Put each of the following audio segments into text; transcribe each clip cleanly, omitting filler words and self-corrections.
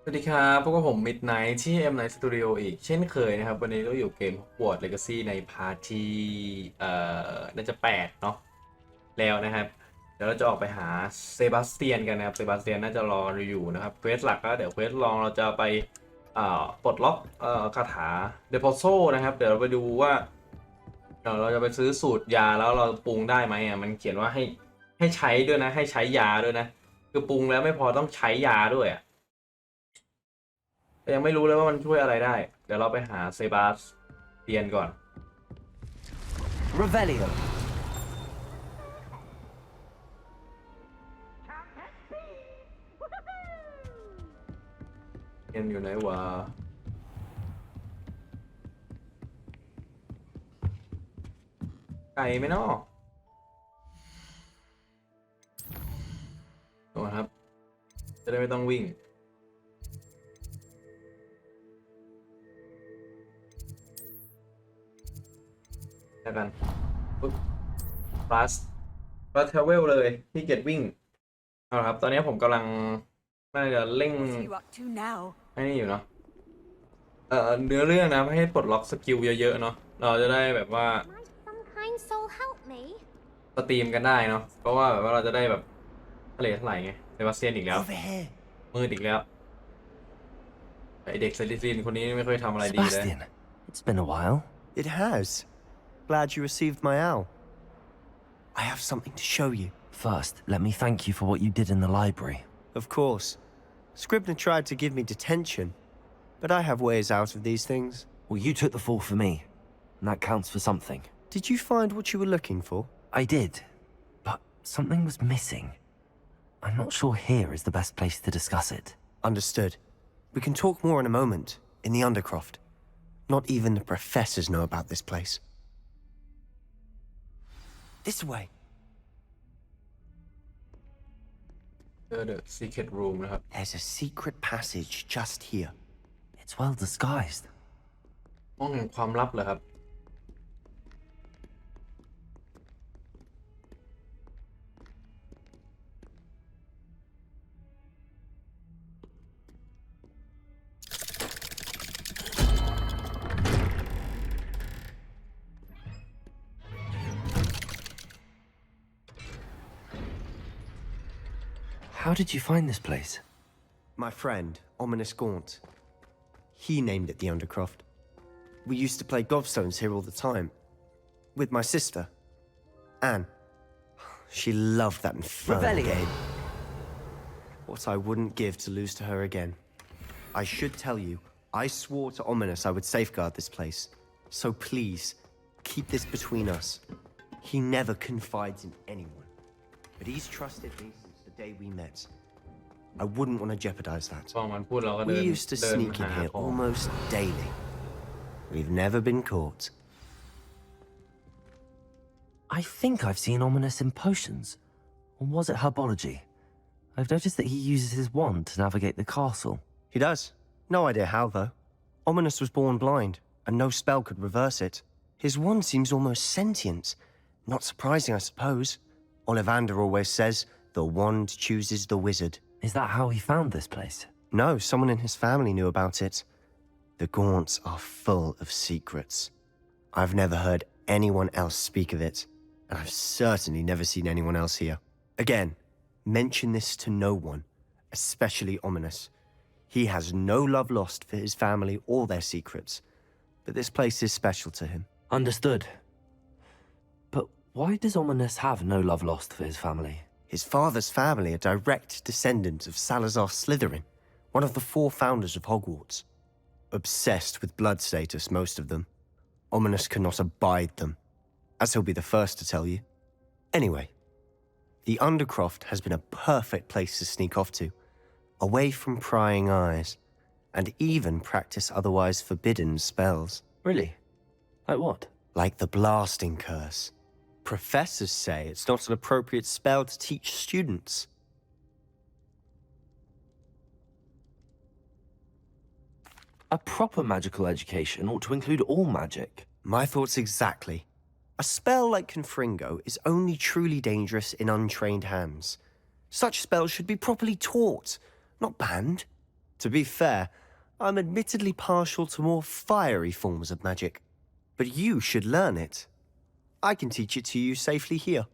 สวัสดีครับพวกบผมมิดไนท์ที่ M Night Studio อีกเช่นเคยนะครับวันนี้เราอยู่เกม Hogwarts Legacy ในพาร์ทที่น่าจะ8เนาะแล้วนะครับเดี๋ยวเราจะออกไปหาเซบาสเตียนกันนะครับเซบาสเตียนน่าจะรอเราอยู่นะครับเควสหลักก็เดี๋ยวเควสรองเราจะไปปลดล็อกคาถาเดโพโซนะครับเดี๋ยวเราไปดูว่าเราจะไปซื้อสูตรยาแล้วเราปรุงได้ไหมมันเขียนว่าให้ใช้ด้วยนะให้ใช้ยาด้วยนะคือปรุงแล้วไม่พอต้องใช้ยาด้วยแต่ยังไม่รู้เลยว่ามันช่วยอะไรได้เดี๋ยวเราไปหาเซบาสเตียนก่อน Revelio. เตียนอยู่ไหนวะไกลไหมเนาะตัวครับจะได้ไม่ต้องวิ่งแล้วกันปุ๊บฟลัสเทเวลเลยที่เกียจวิ่งเอาละครับตอนนี้ผมกำลังน่าจะเร่ง What are you up to now? ให้นี่อยู่เนาะเนื้อเรื่องนะให้ปลดล็อกสกิลเยอะๆเนาะเราจะได้แบบว่า Might some kind soul help me? สตรีมกันได้เนาะเพราะว่าแบบว่าเราจะได้แบบทะเลถลายไงเซบาสเตียนอีกแล้ว Over here. มืดอีกแล้วไอเด็กเซลิซินคนนี้ไม่ค่อยทำอะไรดีเลย Sebastian, it's been a while. It has. Glad you received my owl. I have something to show you. First, let me thank you for what you did in the library. Of course. Scribner tried to give me detention, but I have ways out of these things. Well, you took the fall for me, and that counts for something. Did you find what you were looking for? I did, but something was missing. I'm not sure here is the best place to discuss it. Understood. We can talk more in a moment, in the Undercroft. Not even the professors know about this place. This way. The Secret Room นะครับ There's a secret passage just here. It's well disguised. ห้องแห่งความลับเหรอครับ How did you find this place? My friend, Ominous Gaunt. He named it the Undercroft. We used to play gobstones here all the time. With my sister, Anne. She loved that infernal Revelio. game. What I wouldn't give to lose to her again. I should tell you, I swore to Ominous I would safeguard this place. So please, keep this between us. He never confides in anyone. But he's trusted me since the day we met. I wouldn't want to jeopardize that. พอมันพูดเราก็เดิ We น used to เดิน sneak in หา here ของ almost daily. We've never been caught. I think I've seen Ominous in potions. Or was it herbology? I've noticed that he uses his wand to navigate the castle. He does. No idea how, though. Ominous was born blind, and no spell could reverse it. His wand seems almost sentient. Not surprising, I suppose. Ollivander always says, the wand chooses the wizard. Is that how he found this place? No, someone in his family knew about it. The Gaunts are full of secrets. I've never heard anyone else speak of it, and I've certainly never seen anyone else here. Again, mention this to no one, especially Ominous. He has no love lost for his family or their secrets, but this place is special to him. Understood. But why does Ominous have no love lost for his family? His father's family are direct descendants of Salazar Slytherin, one of the 4 founders of Hogwarts. Obsessed with blood status, most of them. Ominous cannot abide them, as he'll be the first to tell you. Anyway, the Undercroft has been a perfect place to sneak off to, away from prying eyes, and even practice otherwise forbidden spells. Really? Like what? Like the blasting curse. Professors say it's not an appropriate spell to teach students. A proper magical education ought to include all magic. My thoughts exactly. A spell like Confringo is only truly dangerous in untrained hands. Such spells should be properly taught, not banned. To be fair, I'm admittedly partial to more fiery forms of magic. But you should learn it. I can teach it to you safely here.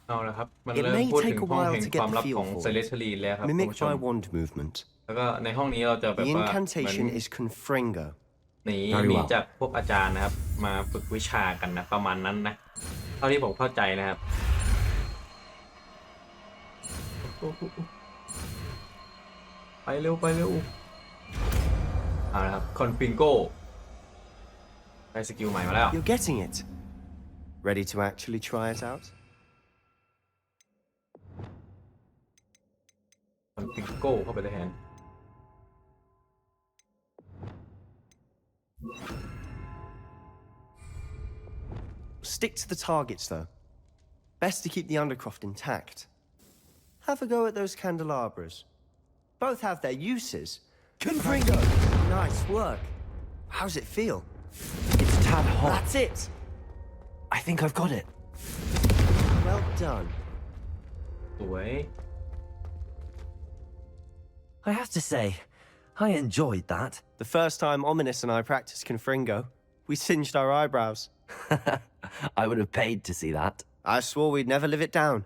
เอาละครับมัน It เริ่ม may พูดถึง take a ห้อง while แห่ง to ควา get ม the ลับ feel ของ for เซเลส it. เทลีแล้วครับคุณ Mimic ผู้ชม my wand movement. แล้วก็ในห้องนี้เราจะแบบ The ว่าเหมือน incantation is confringo. หนี Very well จากพวกอาจารย์นะครับ มาฝึกวิชากันนะประมาณนั้นนะเท่าที่ผมเข้าใจนะครับไปเร็วไปเร็วเอาละครับคอนฟิงโกได้สกิลใหม่มาแล้ว You're getting it. Ready to actually try it out? คอนฟิงโกเข้าไปเลยแทนStick to the targets, though. Best to keep the undercroft intact. Have a go at those candelabras. Both have their uses. Confringo! Nice work. How's it feel? It's a tad hot. That's it! I think I've got it. Well done. สวย I have to say, I enjoyed that. The first time Ominous and I practiced Confringo, we singed our eyebrows. I would have paid to see that. I swore we'd never live it down.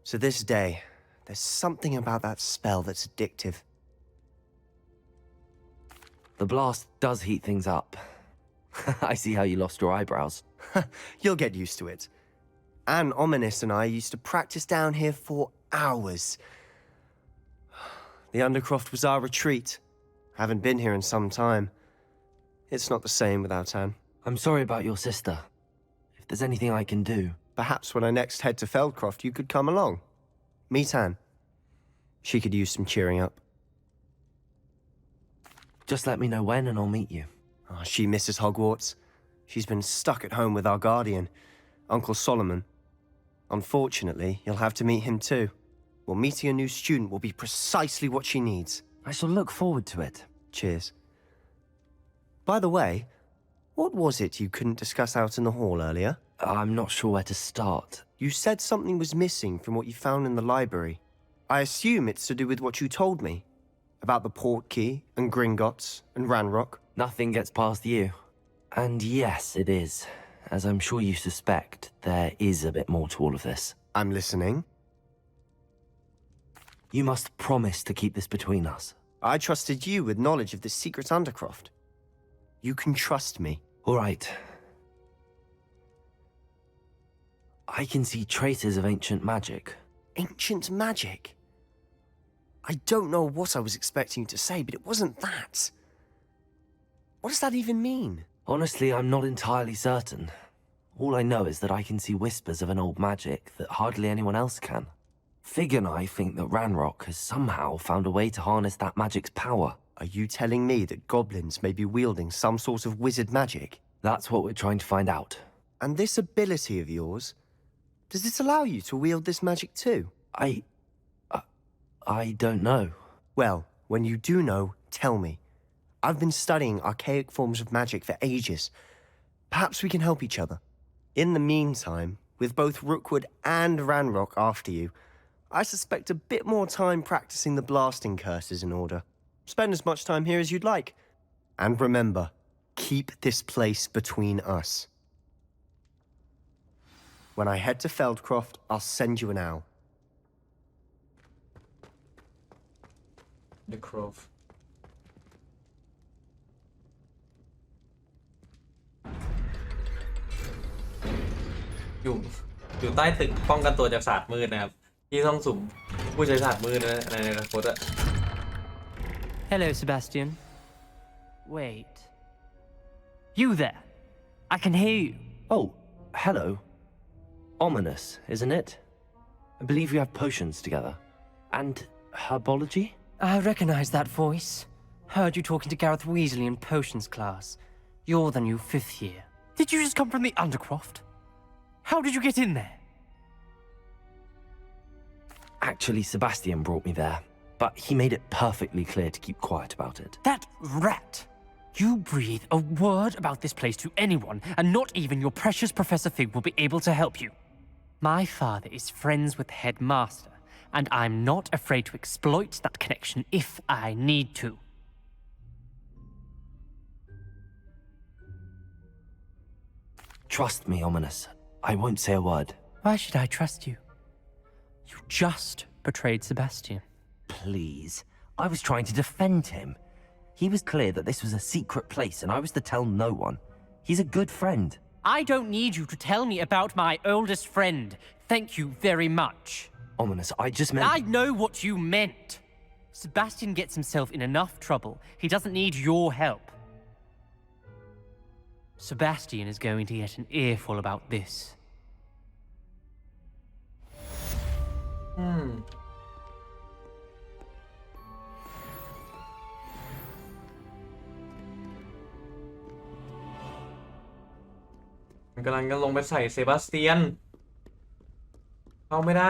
To this day, there's something about that spell that's addictive. The blast does heat things up. I see how you lost your eyebrows. You'll get used to it. Anne, Ominous and I used to practice down here for hours. The Undercroft was our retreat. Haven't been here in some time. It's not the same without Anne. I'm sorry about your sister. If there's anything I can do... Perhaps when I next head to Feldcroft, you could come along. Meet Anne. She could use some cheering up. Just let me know when and I'll meet you. Oh, she misses Hogwarts. She's been stuck at home with our guardian, Uncle Solomon. Unfortunately, you'll have to meet him too. Well, meeting a new student will be precisely what she needs. I shall look forward to it. Cheers. By the way, what was it you couldn't discuss out in the hall earlier? I'm not sure where to start. You said something was missing from what you found in the library. I assume it's to do with what you told me. About the port key, and Gringotts, and Ranrock. Nothing gets past you. And yes, it is. As I'm sure you suspect, there is a bit more to all of this. I'm listening. You must promise to keep this between us. I trusted you with knowledge of the secret Undercroft. You can trust me. All right. I can see traces of ancient magic. Ancient magic? I don't know what I was expecting you to say, but it wasn't that. What does that even mean? Honestly, I'm not entirely certain. All I know is that I can see whispers of an old magic that hardly anyone else can. Fig and I think that Ranrock has somehow found a way to harness that magic's power. Are you telling me that goblins may be wielding some sort of wizard magic? That's what we're trying to find out. And this ability of yours, does it allow you to wield this magic too? I don't know. Well, when you do know, tell me. I've been studying archaic forms of magic for ages. Perhaps we can help each other. In the meantime, with both Rookwood and Ranrock after you, I suspect a bit more time practicing the blasting curses in order. Spend as much time here as you'd like. And remember, keep this place between us. When I head to Feldcroft, I'll send you an owl. The Grove อยู่ใต้ตึกป้องกันตัวจากศาสตร์มืดนะครับที่ต้องสุ่มผู้ใช้ศาสตร์มืดนะในอนาคตอะ Hello, Sebastian. Wait. You there? I can hear you. Oh, hello. Ominous, isn't it? I believe we have potions together. And herbology? I recognize that voice. Heard you talking to Gareth Weasley in potions class. You're the new 5th year. Did you just come from the Undercroft? How did you get in there? Actually, Sebastian brought me there, but he made it perfectly clear to keep quiet about it. That rat! You breathe a word about this place to anyone, and not even your precious Professor Fig will be able to help you. My father is friends with the headmaster, and I'm not afraid to exploit that connection if I need to. Trust me, Ominous. I won't say a word. Why should I trust you? You just betrayed Sebastian. Please. I was trying to defend him. He was clear that this was a secret place and I was to tell no one. He's a good friend. I don't need you to tell me about my oldest friend. Thank you very much. Ominous, I just meant... I know what you meant. Sebastian gets himself in enough trouble. He doesn't need your help. Sebastian is going to get an earful about this. มันกำลังจะลงไปใส่เซบาสเตียนเข้าไม่ได้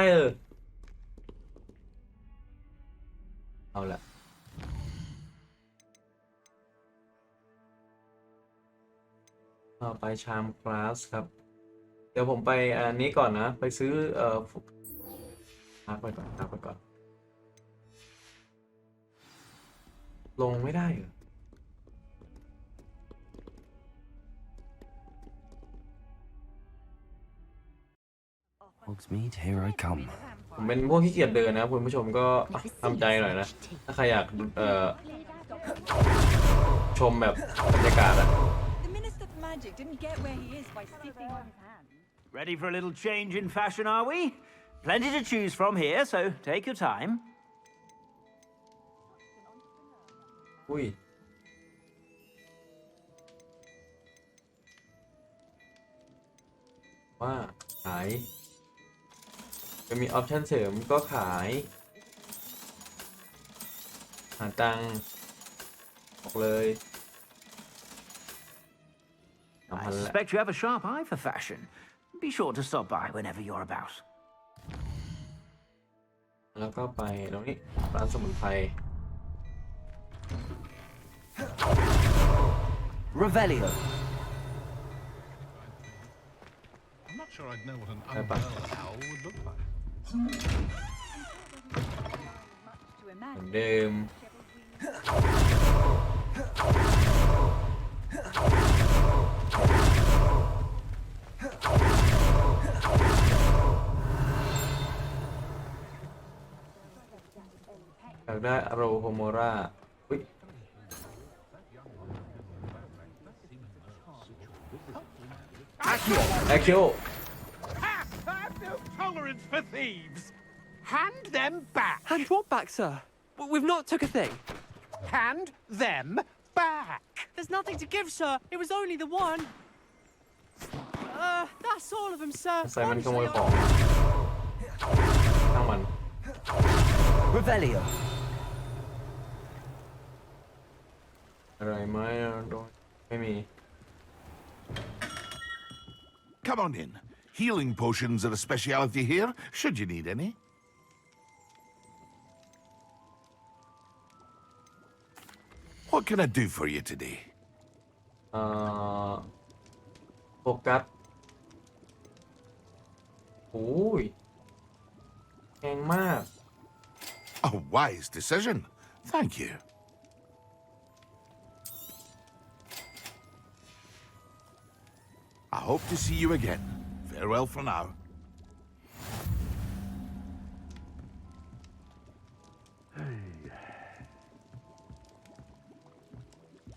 เอาละเอาไปชามคลาสครับเดี๋ยวผมไปอันนี้ก่อนนะไปซื้อพักไปก่อนลงไม่ได้เหรอ Hogsmeade, here I come. ผมเป็นพวกขี้เกียจเดินนะคุณผู้ชมก็ทำใจหน่อยนะถ้าใครอยากชมแบบบรรยากาศอะ The Minister for Magic didn't get where he is by sitting on his hands. Ready for a little change in fashion, are we? Plenty to choose from here, so take your time. อุ้ยว่าขายจะมีออปชั่นเสริมก็ขายหาตังค์บอกเลย I suspect you have a sharp eye for fashion. Be sure to stop by whenever you're about. แล้วก็ไปตรงนี้ร้านสมุนไพร Revelio. I'm not sure I'd know what an umbrella owl would look like. เหมือนเดิมอยากได้อโรโฮโมราอุ้ย Accio I have no tolerance for thieves. Hand them back. Hand what back, sir? We've not took a thing. Hand them back. There's nothing to give, sir. It was only the one. That's all of them, sir. ใส่มันขโมยของทั้งมัน Revelio. อะไรไหมโดนไม่มี Come on in. Healing potions are a speciality here, should you need any. What can I do for you today? โฟกัสโอ้ยแพงมาก A wise decision. Thank you. I hope to see you again. Farewell for now.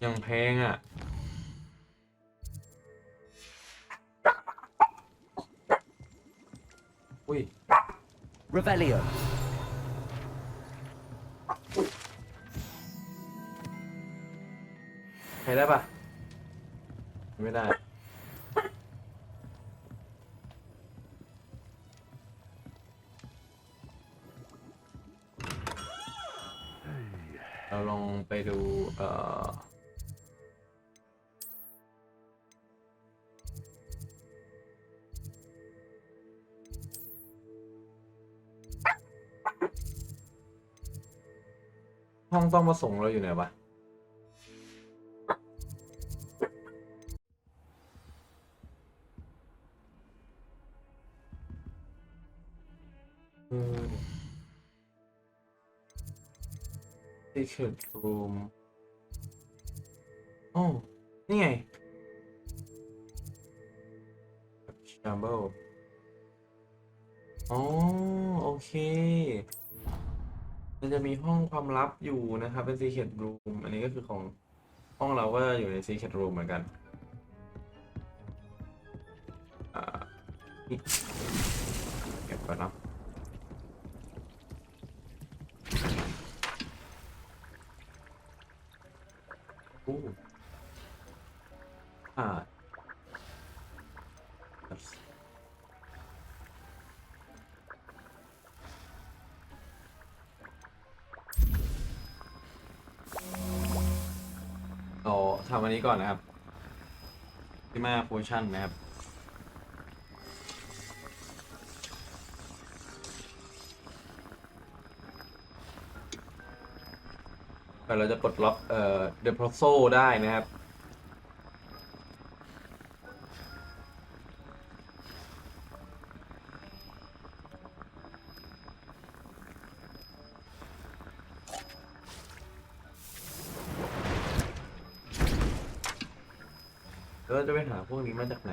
ยังแพงอ่ะ อุ้ย Revelio. ใช้ได้ปะไม่ได้ เราลองไปดูห้องต้องประสงค์เราอยู่ไหนวะ Secret Room อ๋อนี่ไง Chamber อ๋อโอเคมันจะมีห้องความลับอยู่นะครับเป็น Secret Room อันนี้ก็คือของห้องเราก็อยู่ใน Secret Room เหมือนกันเก็บก่อนเนาะเราทำอันนี้ก่อนนะครับที่มาโพชั่นนะครับเราจะปลดล็อกเดอะโพโซได้นะครับแล้วเราจะไปหาพวกนี้มาจากไหน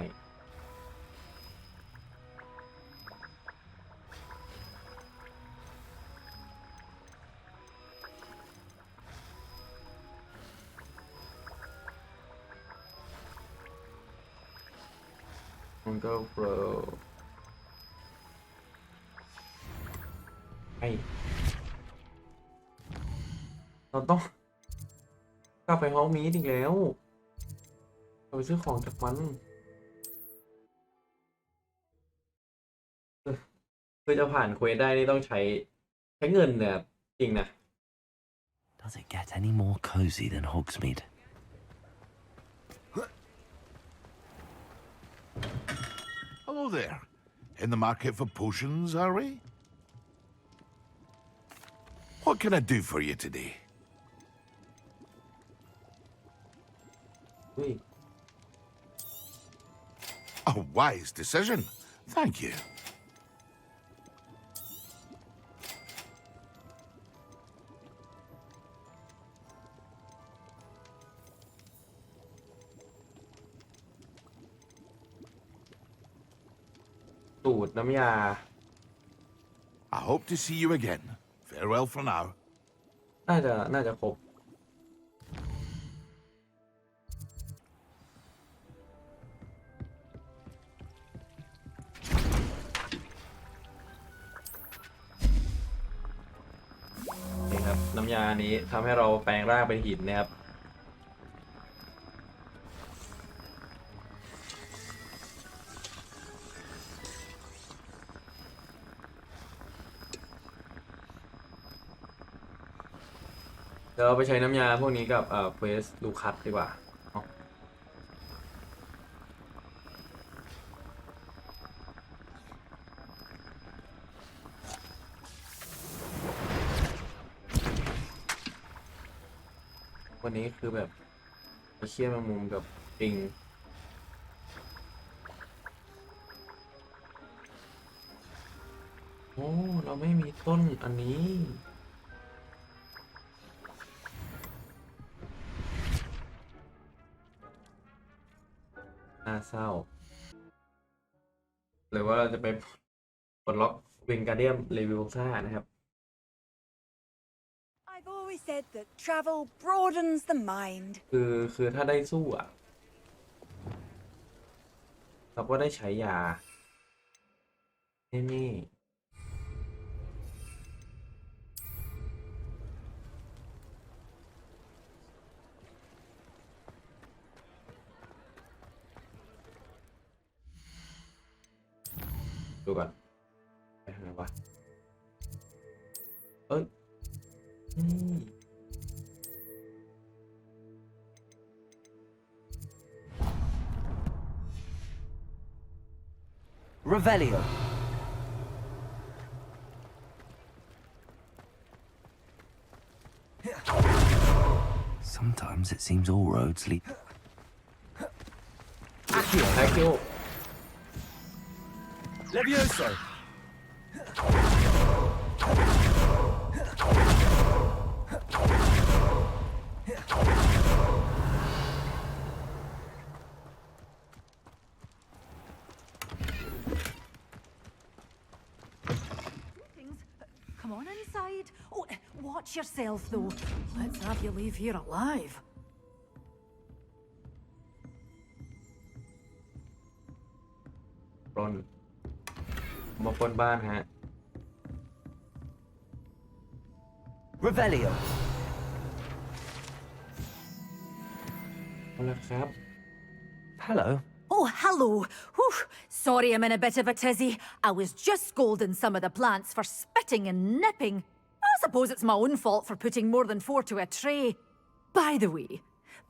มันก็โปรเราต้องกลับไปห้องมีดอีกแล้วเราไปซื้อของจากมันคือจะผ่านเควสได้นี่ต้องใช้เงินเนี่ยจริงนะ Does it get any more cozy than Hogsmeade? Hello there. In the market for potions, are we? What can I do for you today? A wise decision. Thank you. สูตรน้ำยา I hope to see you again. Farewell for now. น่าจะครบนี่ครับน้ำยานี้ทำให้เราแปลงร่างเป็นหินนะครับเดี๋ยวเราไปใช้น้ำยาพวกนี้กับเควสลูคัสดีกว่าวันนี้คือแบบเชี่ยแมงมุมกับปิงโอ้เราไม่มีต้นอันนี้น่าเศร้าหรือว่าเราจะไปปลดล็อกวินการเดียมเลวิโซ่านะครับ I've always said that travel broadens the mind. คือถ้าได้สู้อ่ะเราก็ได้ใช้ยาแน่ๆดูก่อนไปทางไหนวะเอ้ยนี่ Revelio. Sometimes it seems all roads lead. Accio. Levioso. worried. Oh, watch yourself, though. Let's have you leave here alive. ปล้นมาปล้นบ้านฮะ Revelio. เอาละครับ Hello. Oh, hello. Whew. Sorry I'm in a bit of a tizzy. I was just scolding some of the plants for spitting and nipping. I suppose it's my own fault for putting more than 4 to a tray. By the way,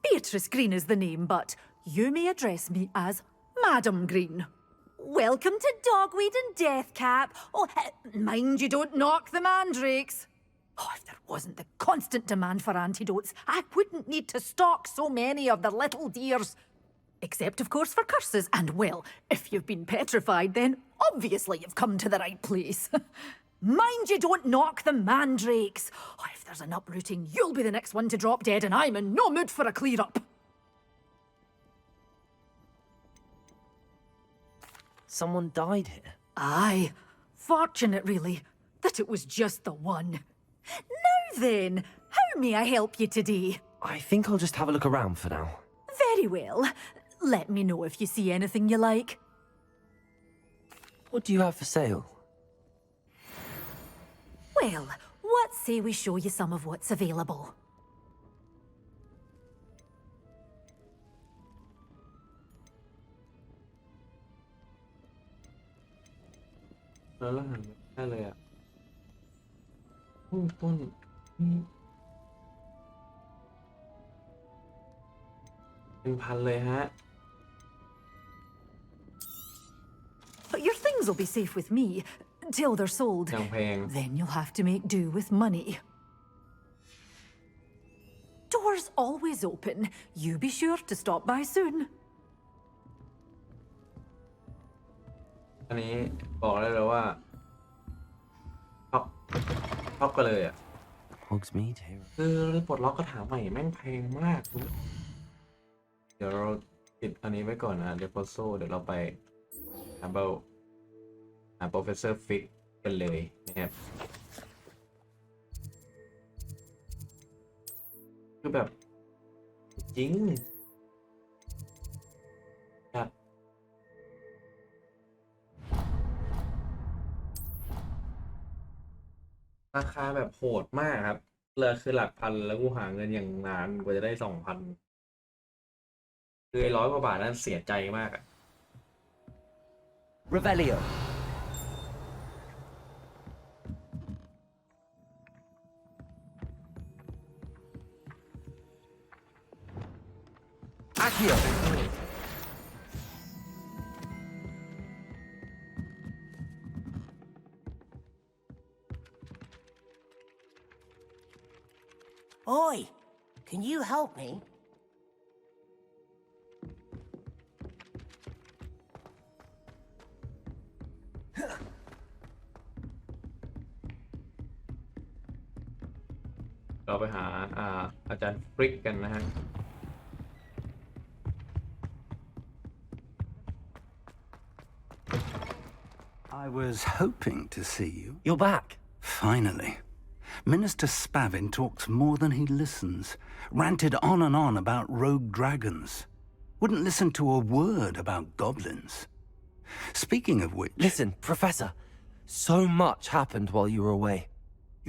Beatrice Green is the name, but you may address me as Madam Green. Welcome to Dogweed and Deathcap. Oh, mind you don't knock the mandrakes. Oh, if there wasn't the constant demand for antidotes, I wouldn't need to stock so many of the little dears. Except, of course, for curses. And, well, if you've been petrified, then obviously you've come to the right place. Mind you don't knock the mandrakes. Oh, if there's an uprooting, you'll be the next one to drop dead, and I'm in no mood for a clear-up. Someone died here. Aye. Fortunate, really, that it was just the one. Now then, how may I help you today? I think I'll just have a look around for now. Very well. Let me know if you see anything you like. What do you have for sale? Well, what say we show you some of what's available? แล้วเราหันได้เลยอ่ะต้นเป็นพันเลยฮะ But your things will be safe with me till they're sold. อย่างแพง Then you'll have to make do with money. Doors always open. You be sure to stop by soon. อันนี้บอกได้เลยว่าท็อปกันเลยอ่ะ Hogsmeade here. คือปลดล็อกกระถางใหม่แม่งแพงมากทุกเดี๋ยวเราติดอันนี้ไว้ก่อนนะเดี๋ยวโพโซเดี๋ยวเราไปหาโปรเฟสเซอร์ฟิกกันเลยนะครับคือแบบจริงจัดราคาแบบโหดมากครับเลยคือหลักพันแล้วกูหาเงินอย่างนานกว่าจะได้2,000คือ100 กว่าบาทนั้นเสียใจมากอะ Revelio. Accio. Oi, can you help me?เราไปหาอาจารย์ฟริกกันนะฮะ I was hoping to see you. You're back. Finally. Minister Spavin talks more than he listens. Ranted on and on about rogue dragons. Wouldn't listen to a word about goblins. Speaking of which... Listen, Professor. So much happened while you were away.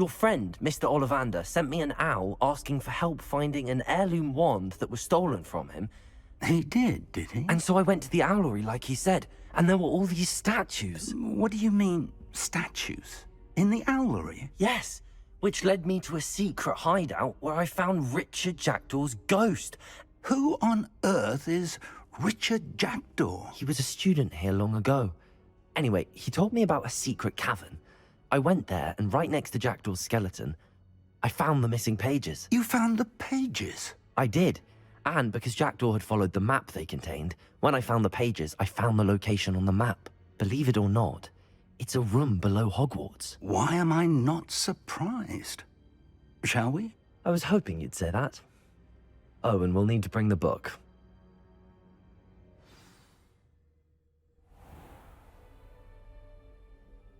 Your friend, Mr. Ollivander, sent me an owl asking for help finding an heirloom wand that was stolen from him. He did he? And so I went to the owlery like he said, and there were all these statues. What do you mean, statues? In the owlery? Yes, which led me to a secret hideout where I found Richard Jackdaw's ghost. Who on earth is Richard Jackdaw? He was a student here long ago. Anyway, he told me about a secret cavern. I went there, and right next to Jackdaw's skeleton, I found the missing pages. You found the pages? I did. And because Jackdaw had followed the map they contained, when I found the pages, I found the location on the map. Believe it or not, it's a room below Hogwarts. Why am I not surprised? Shall we? I was hoping you'd say that. Oh, and we'll need to bring the book.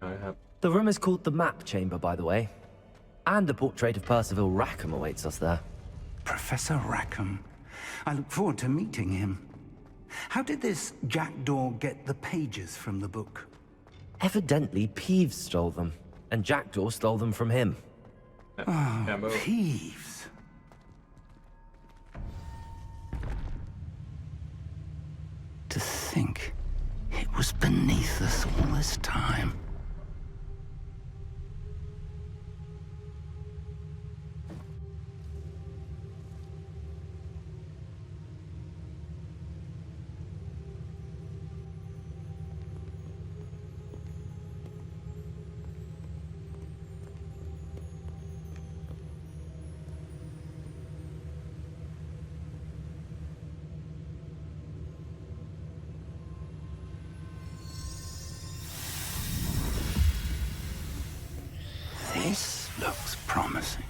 Alright. The room is called the Map Chamber, by the way. And a portrait of Percival Rackham awaits us there. Professor Rackham. I look forward to meeting him. How did this jackdaw get the pages from the book? Evidently, Peeves stole them, and Jackdaw stole them from him. Oh, Peeves. To think it was beneath us all this time. This looks promising.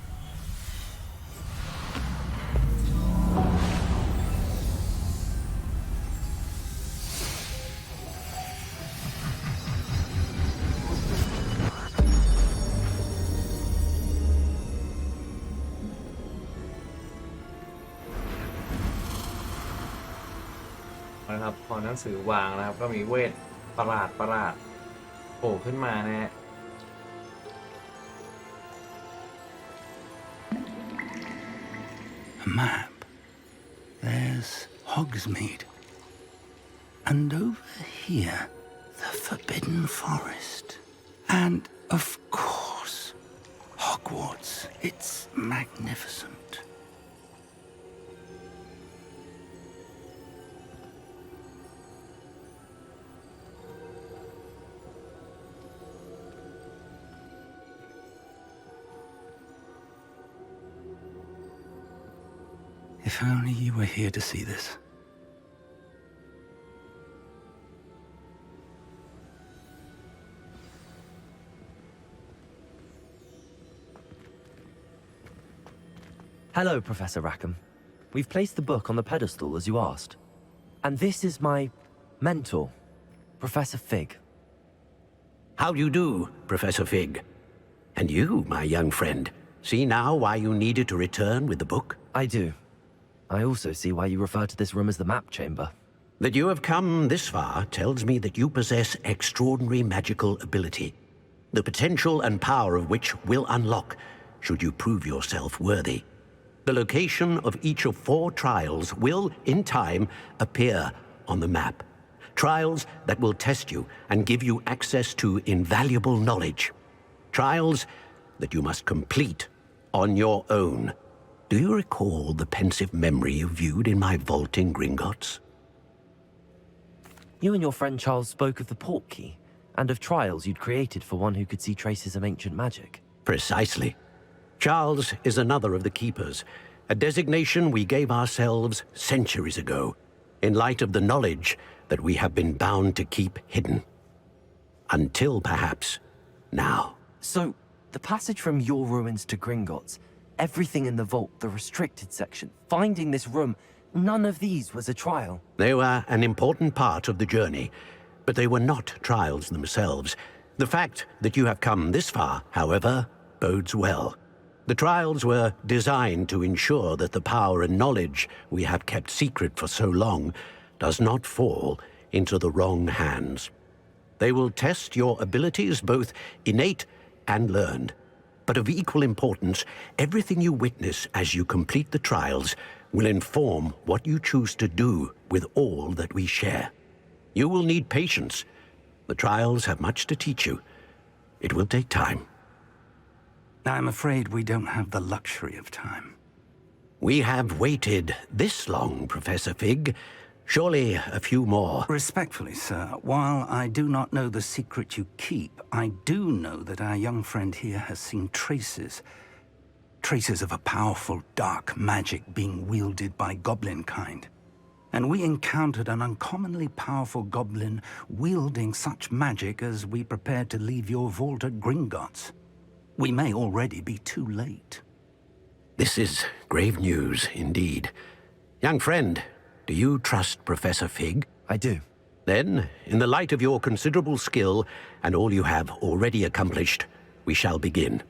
ๆนะครับพอหนังสือวางนะครับก็มีเวทประหลาดโผล่ขึ้นมานะฮะ A map. There's Hogsmeade. And over here, the Forbidden Forest. And, of course, Hogwarts. It's magnificent. If only you were here to see this. Hello, Professor Rackham. We've placed the book on the pedestal as you asked. And this is my mentor, Professor Fig. How do you do, Professor Fig? And you, my young friend, see now why you needed to return with the book? I do. I also see why you refer to this room as the map chamber. That you have come this far tells me that you possess extraordinary magical ability, the potential and power of which will unlock should you prove yourself worthy. The location of each of 4 trials will, in time, appear on the map. Trials that will test you and give you access to invaluable knowledge. Trials that you must complete on your own. Do you recall the pensive memory you viewed in my vault in Gringotts? You and your friend Charles spoke of the portkey, and of trials you'd created for one who could see traces of ancient magic. Precisely. Charles is another of the Keepers, a designation we gave ourselves centuries ago, in light of the knowledge that we have been bound to keep hidden. Until, perhaps, now. So, the passage from your ruins to Gringotts, everything in the vault, the restricted section, finding this room, none of these was a trial. They were an important part of the journey, but they were not trials themselves. The fact that you have come this far, however, bodes well. The trials were designed to ensure that the power and knowledge we have kept secret for so long does not fall into the wrong hands. They will test your abilities, both innate and learned. But of equal importance, everything you witness as you complete the trials will inform what you choose to do with all that we share. You will need patience. The trials have much to teach you. It will take time. I'm afraid we don't have the luxury of time. We have waited this long, Professor Fig. Surely a few more. Respectfully, sir, while I do not know the secret you keep, I do know that our young friend here has seen traces of a powerful dark magic being wielded by goblin kind. And we encountered an uncommonly powerful goblin wielding such magic as we prepared to leave your vault at Gringotts. We may already be too late. This is grave news indeed. Young friend, do you trust Professor Fig? I do. Then, in the light of your considerable skill and all you have already accomplished, we shall begin.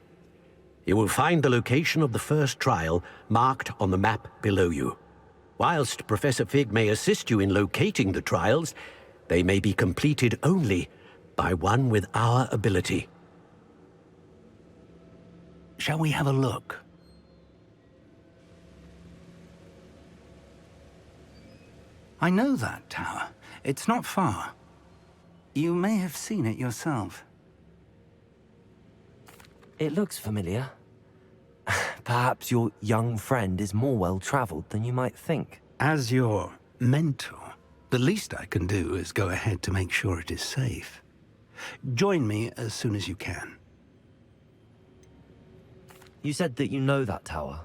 You will find the location of the first trial marked on the map below you. Whilst Professor Fig may assist you in locating the trials, they may be completed only by one with our ability. Shall we have a look? I know that tower. It's not far. You may have seen it yourself. It looks familiar. Perhaps your young friend is more well-traveled than you might think. As your mentor, the least I can do is go ahead to make sure it is safe. Join me as soon as you can. You said that you know that tower.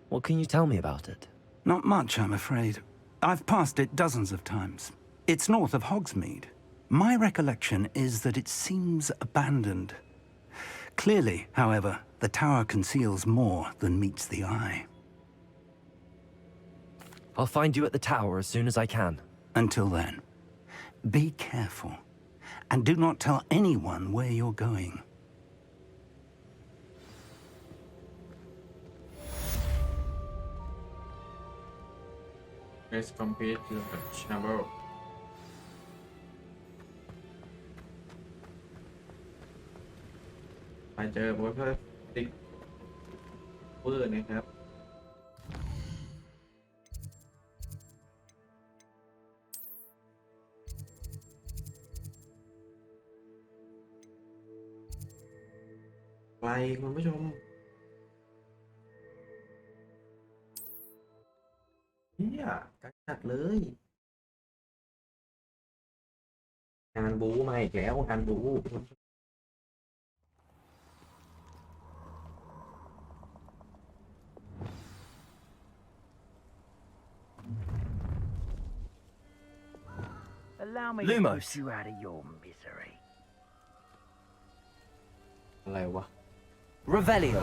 What can you tell me about it? Not much, I'm afraid. I've passed it dozens of times. It's north of Hogsmeade. My recollection is that it seems abandoned. Clearly, however, the tower conceals more than meets the eye. I'll find you at the tower as soon as I can. Until then, be careful, and do not tell anyone where you're going. Let's complete the channel. ไปเจอบอสติ๊กเวอร์นะครับไปคุณผู้ชมเนี่ยกักจัดเลยงานบูมาอีกแล้วงานบู Allow me Lumos. to put you out of your misery. อะไรวะ Revelio.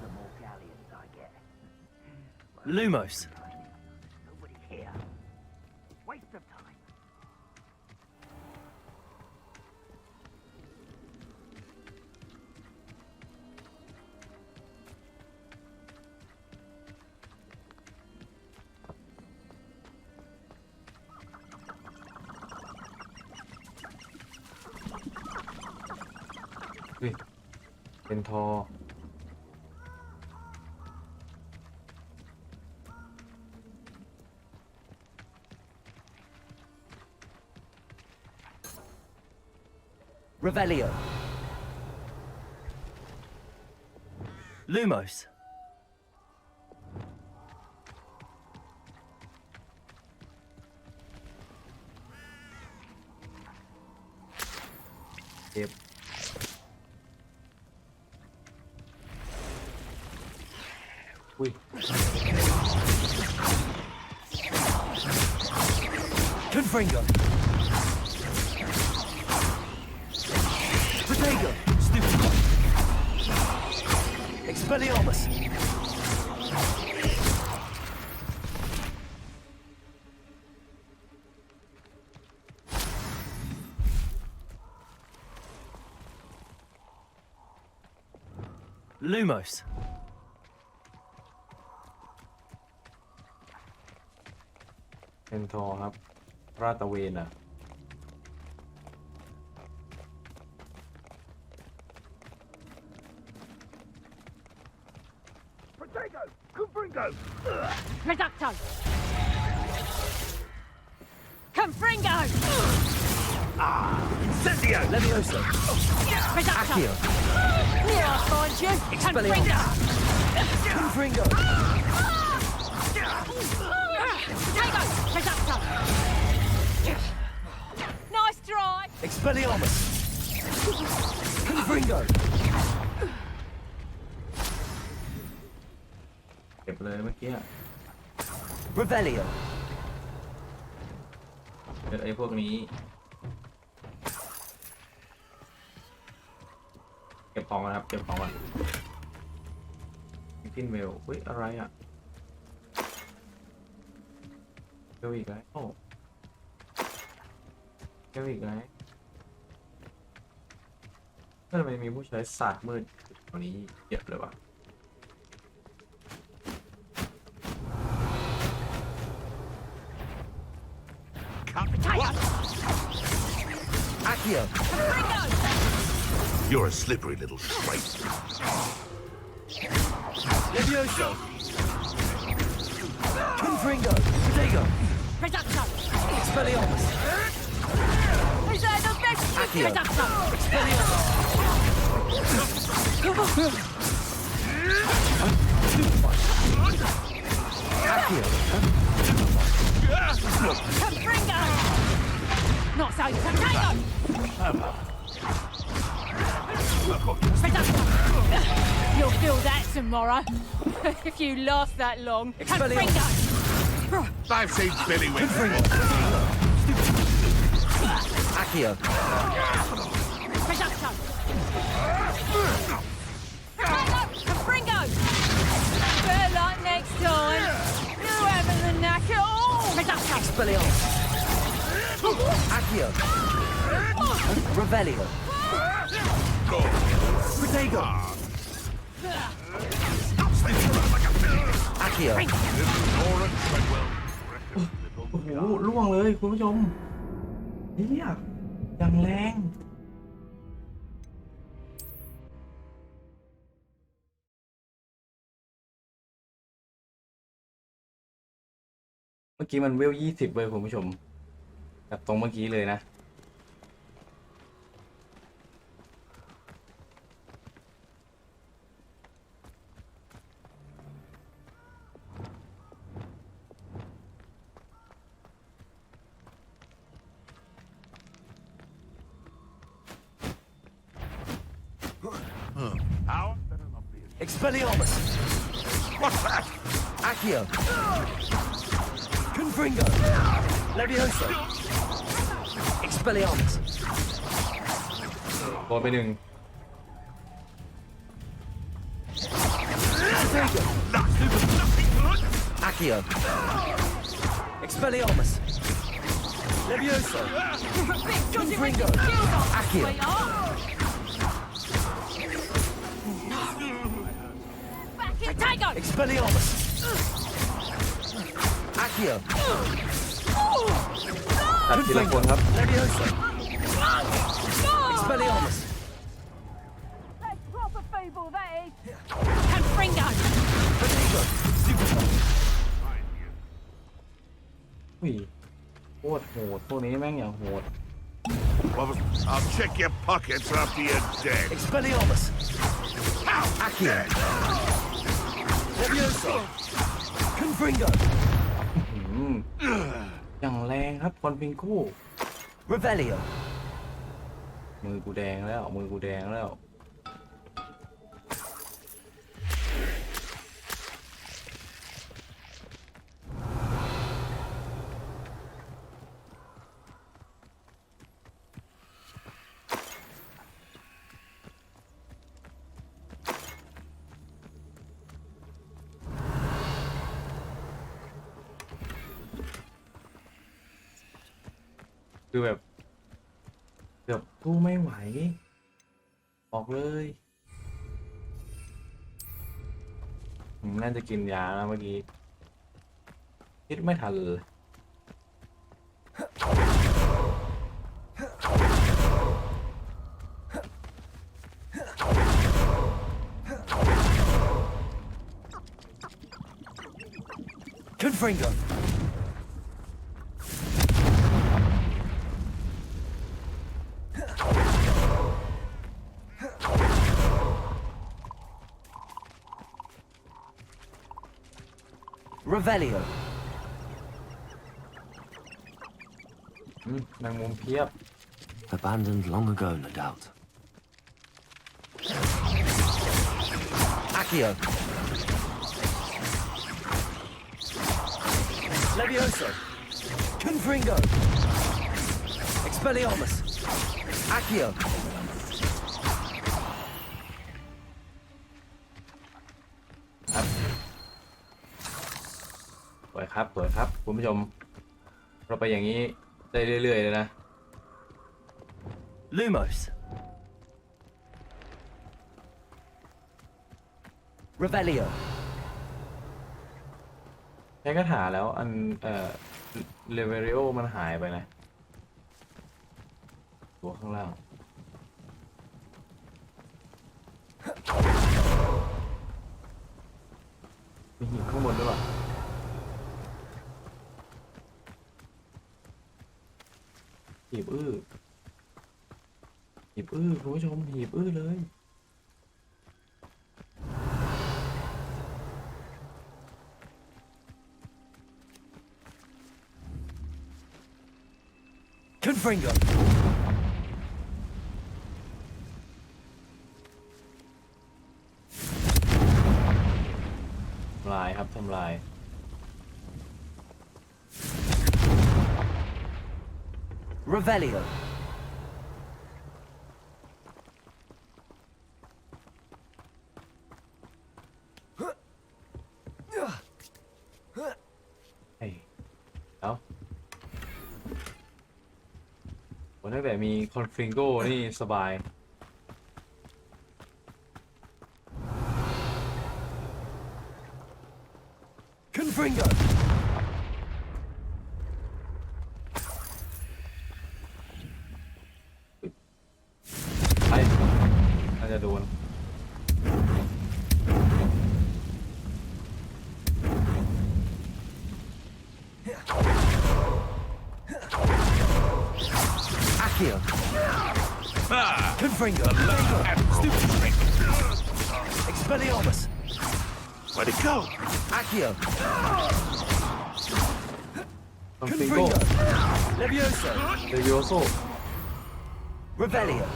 The more galleons I get. Lumos. Nobody here. Waste of time. Ui, เป็นทอ Revelio. Lumos.เก็บ อุ้ย Confringo. Protego. Stupid. Expelliarmus. Lumos. เป็นทอครับราดตระเวนอ่ะ Protego! Confringo! Reducto! Confringo! Incendio! Levioso. Reducto! Accio. Here I'll find you! Confringo! Confringo. Protego! Reducto! Nice try! Expelliarmus. Confringo. เก็บเลยเมื่อกี้ Revelio. เดี๋ยวไอ้พวกนี้เก็บของก่อนครับเก็บของก่อนกินเวลเฮ้ยอะไรอ่ะเกลอีกแล้วโอ้เกลอีกแล้วทำไมมีผู้ใช้ศาสตร์มืด ตัวนี้เยอะเลยว่ะ Accio. You're a slippery little scrape. Levioso. Confringo. Protego. Reducto! Expelliarmus. Is that the best? Accio. Reducto! Expelliarmus. Accio. Confringo! Not so. Potato! Reducto! You'll feel that tomorrow. If you last that long. Confringo! I've seen Billy with Accio. Reducto! Confringo! Better luck next time. You haven't the knack at all. Reducto! Expelliarmus. Accio. Revelio. Protego. Accio. โอ้โหล่วงเลยคุณผู้ชมเฮียอย่างแรงเมื่อกี้มันเวล20เลยคุณผู้ชมแบบตรงเมื่อกี้เลยนะExpelliarmus. What's that? Accio. Confringo. Levioso. Expelliarmus. โดนไปหนึ่ง Accio. Expelliarmus. Levioso. Confringo. Accio. Potato! Expelliarmus. Accio. ตัดทีละคนครับ Levioso. Expelliarmus. That's proper feeble, that is. Confringo! Protego. อุ้ยโคตรโหดตัวนี้แม่งอย่างโหด Well, I'll check your pockets after you're dead. Expelliarmus. Accio. Levioso. Confringo. อย่างแรงครับคอนฟิงคู่ Revelio. มือกูแดงแล้วมือกูแดงแล้วคือแบบเกือบสู้ไม่ไหวออกเลยน่าจะกินยาแล้วเมื่อกี้คิดไม่ทันเลย Confringo. Revelio. แมงมุมเพียบ Abandoned long ago, no doubt. Accio. Levioso. Confringo. Expelliarmus. Accio. สวยครับสวยครับคุณผู้ชมเราไปอย่างนี้ได้เรื่อยๆเลยนะ Lumos. Revelio. ใช้คาถาแล้วอันเลเวริโอมันหายไปนะตัวข้างล่างมีหินข้างบนด้วยป่ะหีบอื้อคุณผู้ชมหีบอื้อเลย Confringo. ทำลายครับทำลาย Revelio. เฮ้ยเอาวันนี้แบบมีคอนฟลิงโก้นี่สบาย Confringo. ไปน่าจะโดน Accio. Confringo. Expelliarmus. Where'd it go? Accio. คอนฟลิงโก้ Levioso. เดวิโอโซ Revelio.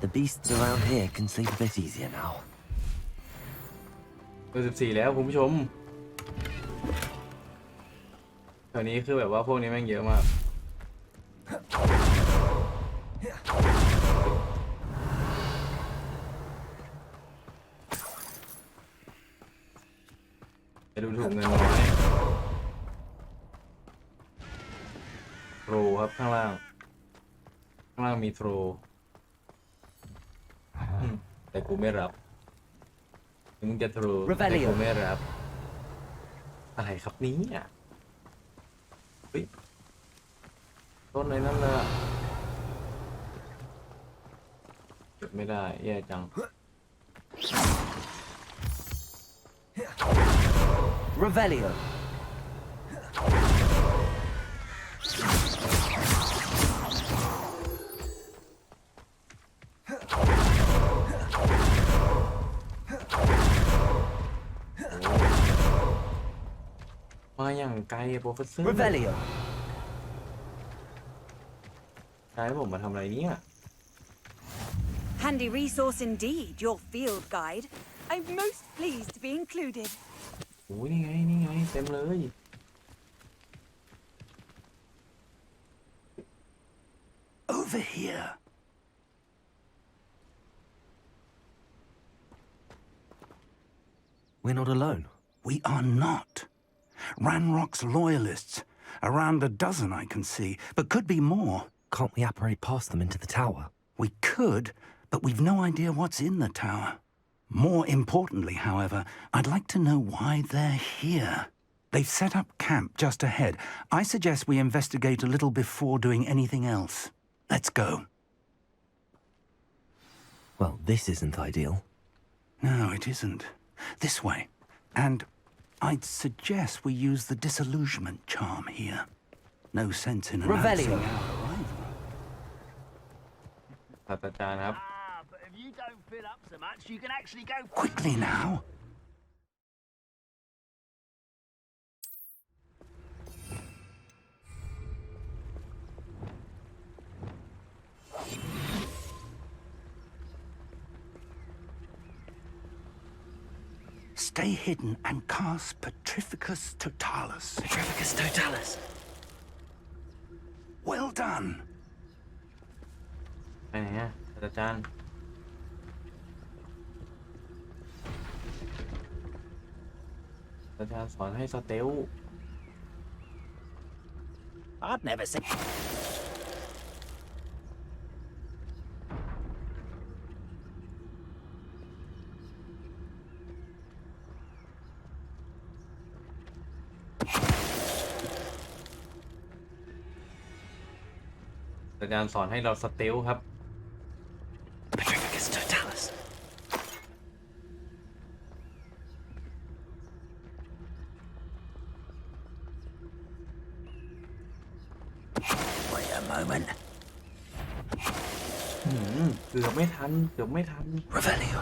The beasts around here can sleep a bit easier now. เบอร์14แล้วคุณผู้ชมแถวนี้คือแบบว่าพวกนี้แม่งเยอะมากจะดูถูกเงินน้อยโทรครับข้างล่างมีโทรแต่กูไม่รับมึงจะโทรแต่กูไม่รับอะไรครับนี้อ่ะเฮ้ยต้นไหนนั่นเลยเก็บไม่ได้แย่จัง Revelio. มาอย่างไกลโปรเฟสเซอร์ Revelio. ใช้ผมมาทำอะไรเนี่ย Handy resource indeed, your field guide. I'm most pleased to be included. โอ้ยนี่ไงเต็มเลย Over here. We're not alone. We are not. Ranrock's loyalists. Around a dozen I can see, but could be more. Can't we apparate past them into the tower? We could, but we've no idea what's in the tower. More importantly, however, I'd like to know why they're here. They've set up camp just ahead. I suggest we investigate a little before doing anything else. Let's go. Well, this isn't ideal. No, it isn't. This way. And I'd suggest we use the disillusionment charm here. No sense in announcing our arrival. ศาสตราจารย์ครับ But if you don't fill up so much, you can actually go Quickly now. Stay hidden and cast Petrificus Totalis. Petrificus Totalis. Well done. ไปไหนอ่ะศาสตราจารย์ศาสตราจารย์สอนให้สเตล I'd never say. อาจารย์สอนให้เราสเตลครับ Petrificus totalis. Wait a moment. เกือบไม่ทัน Revelio.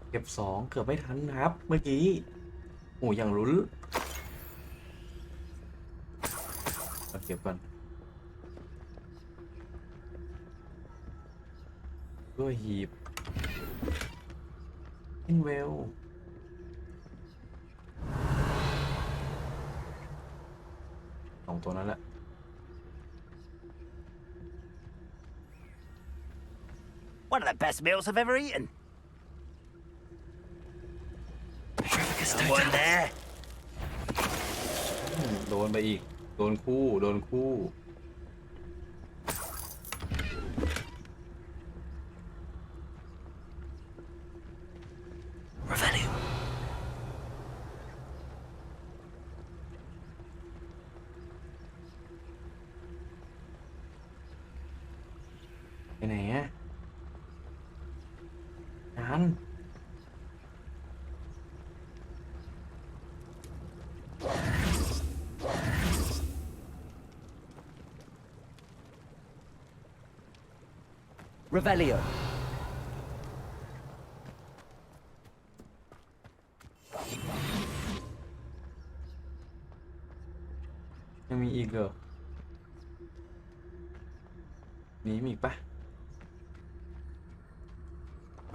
เก็บ2เกือบไม่ทันนะครับ เมื่อกี้โอ้ยังลุ้นเก็บก่อนด้วยหีบอินเวล2ตัวนั้นแหละ One of the best meals I've ever eaten. Petrificus Someone totalis. there? โดนไปอีก โดนคู่ Revelio. ไปไหนอะนัน Revelio. ยังมีอีกเหรอมีอีกปะ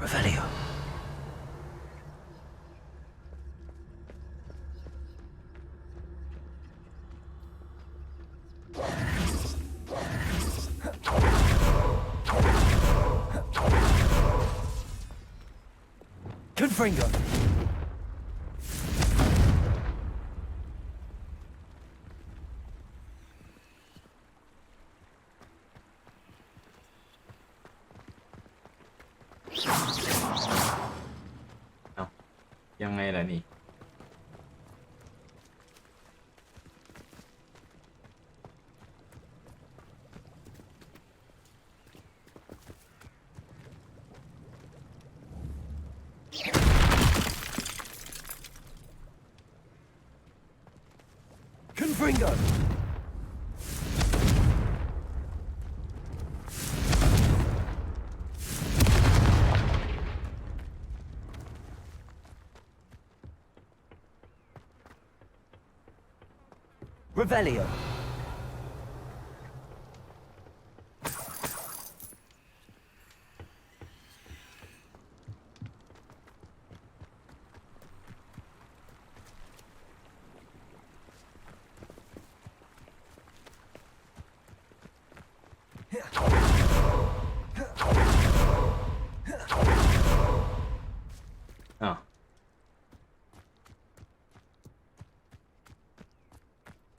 Revelio. Confringo. Nào, ยังไงล่ะนี่ Confringo. Revelio. À.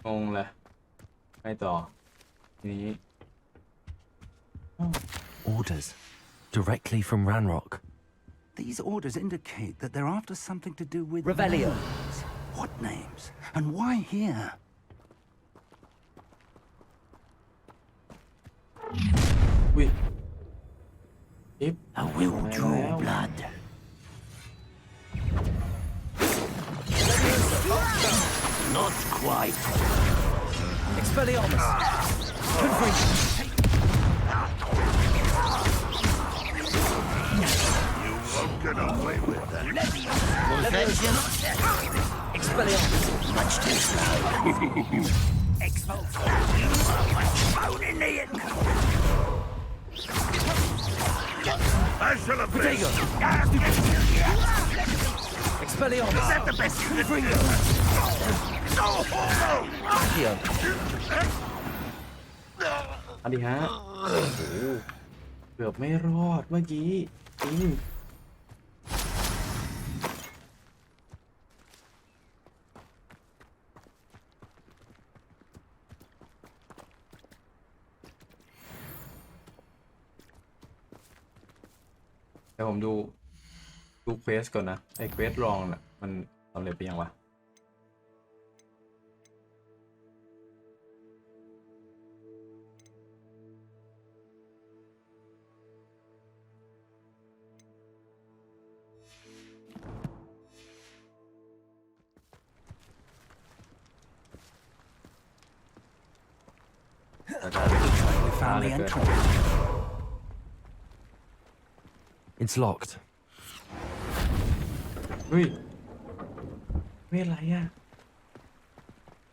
Ngon là hai tòนี้ Orders. Directly from Ranrock. These orders indicate that they're after something to do with Revelio. names. What names? And why here? Ui. Tiếp. I will draw blood. Not quite. Expelliarmus. Confringo. You won't get away with that. Perfection. Expelliarmus. Much too slow. Bone in the end. I shall have Protego. Expelliarmus. Is that the best you can Confringo. Accio. อันดีฮะ โอ้โหเกือบไม่รอดเมื่อกี้จริงเดี๋ยวผมดูเควสก่อนนะ ไอ้เควสลองน่ะมันสำเร็จไปยังวะ Looks like we found the entrance. It's locked. เฮ้ยเฮ้ยอะไรอ่ะ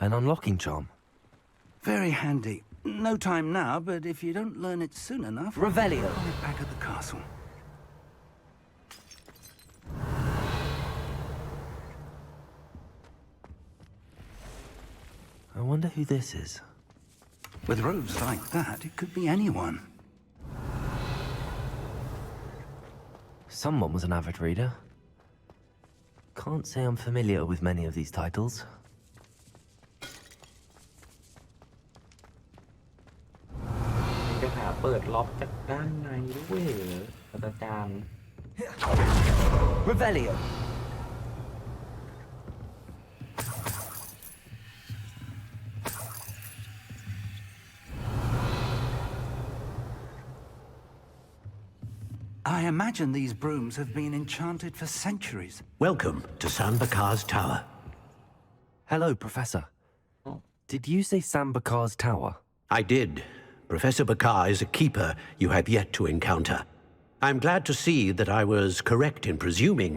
An unlocking charm. Very handy. No time now, but if you don't learn it soon enough, Revelio. I'll be back at the castle. I wonder who this is. With robes like that, it could be anyone. Someone was an avid reader. Can't say I'm familiar with many of these titles. จะหาเปิดล็อกจากด้านในด้วยเหรอศาสตราจารย์ Revelio. I imagine these brooms have been enchanted for centuries. Welcome to San Bakar's Tower. Hello, Professor. Did you say Sam Bakar's tower? I did. Professor Bakar is a keeper you have yet to encounter. I'm glad to see that I was correct in presuming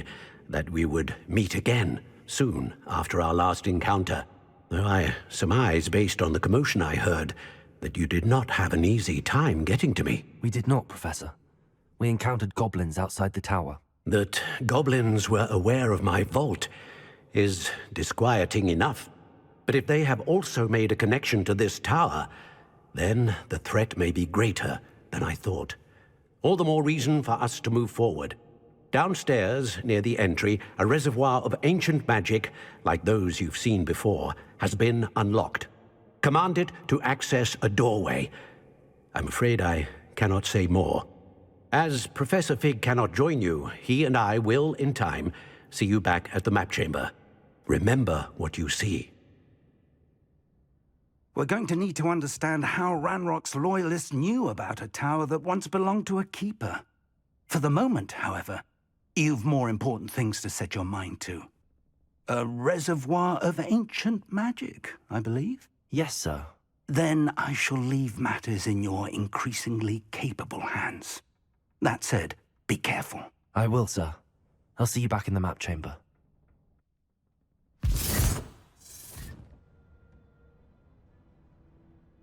that we would meet again soon after our last encounter, though I surmise, based on the commotion I heard, that you did not have an easy time getting to me. We did not, Professor. We encountered goblins outside the tower. That goblins were aware of my vault is disquieting enough. But if they have also made a connection to this tower, then the threat may be greater than I thought. All the more reason for us to move forward. Downstairs, near the entry, a reservoir of ancient magic, like those you've seen before, has been unlocked. Command it to access a doorway. I'm afraid I cannot say more. As Professor Fig cannot join you, he and I will, in time, see you back at the map chamber. Remember what you see. We're going to need to understand how Ranrock's loyalists knew about a tower that once belonged to a keeper. For the moment, however, you've more important things to set your mind to. A reservoir of ancient magic, I believe? Yes, sir. Then I shall leave matters in your increasingly capable hands. That said, be careful. I will, sir. I'll see you back in the map chamber.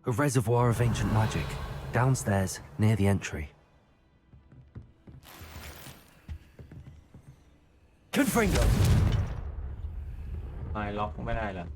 A reservoir of ancient magic, downstairs, near the entry. Confringo. ไม่ล็อกไม่ได้เหรอ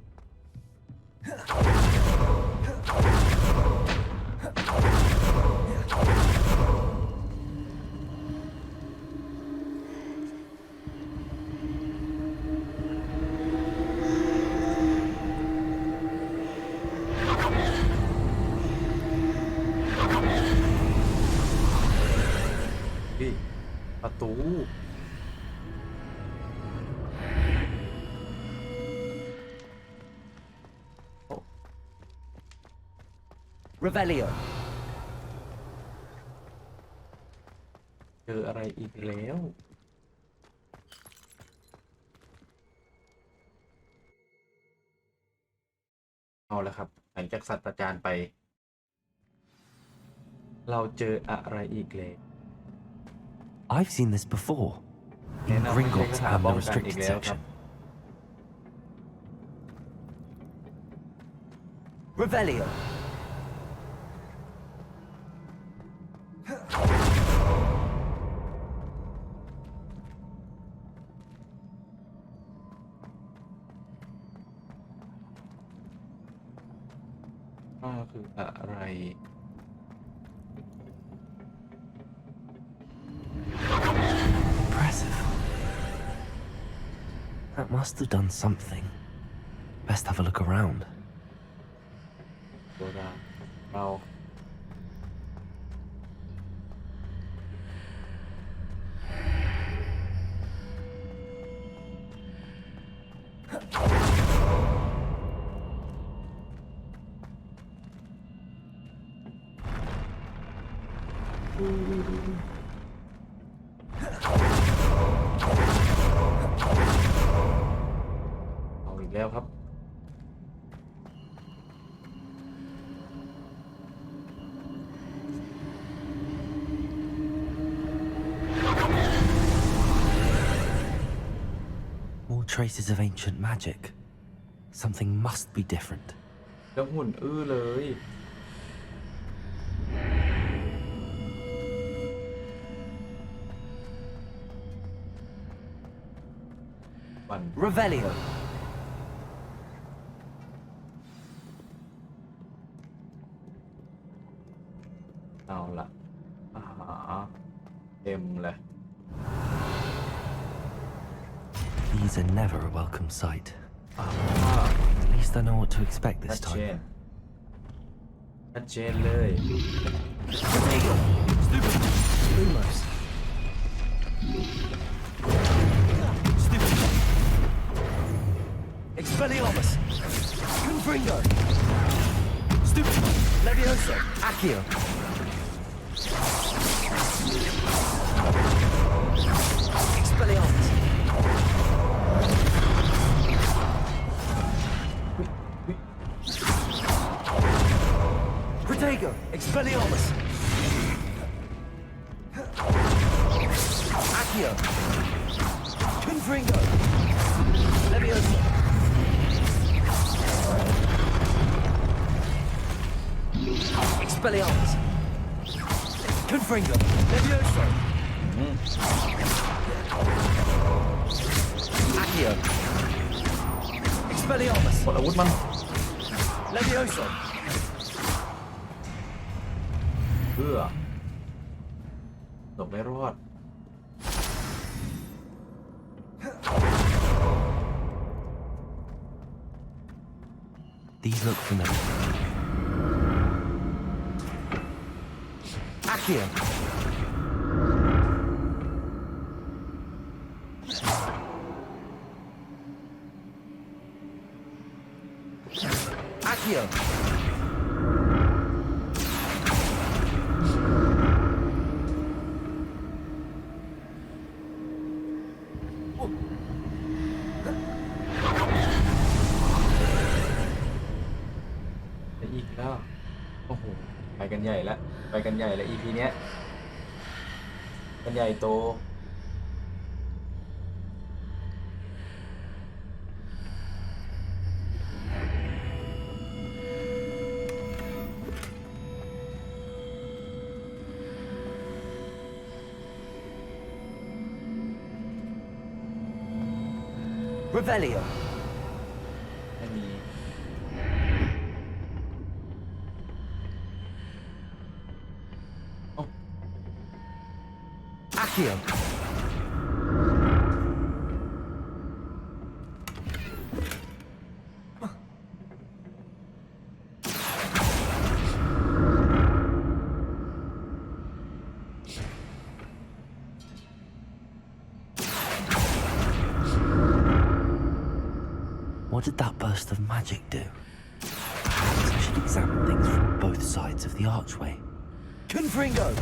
นี่ประตู Revelio. เจออะไรอีกแล้วเอาละครับหลังจากศาสตราจารย์ไป เราเจออะไรอีกแล้ว I've seen this before. In Gringotts ammo restricted section. Revelio. Impressive. That must have done something. Best have a look around. เรา เอาอีกแล้วครับ traces of ancient magic. Something must be different. แล้วหุ่นเลยวัน Revelio. เอาละเต็มเลย These are never a welcome sight. At least I know what to expect ชั this ดเจน time. ชัดเจนเลย Lumos. Expelliarmus. Confringo. Stupid. Levioso. Accio. Expelliarmus. Protego. Expelliarmus. Accio. Confringo. Levioso. Expelliarmus. Confringo. Levioso. Accio. Expelliarmus. กดอาวุธมัน Levioso. เพื่อหลบไม่รอด These look familiar. Accio. Accio.อีกแล้วโอ้โหไปกันใหญ่แล้วไปกันใหญ่แล้ว EP เนี้ยกันใหญ่โต Revelio. ไม่มี Accio. What did that burst of magic do? Perhaps I should examine things from both sides of the archway. Confringo!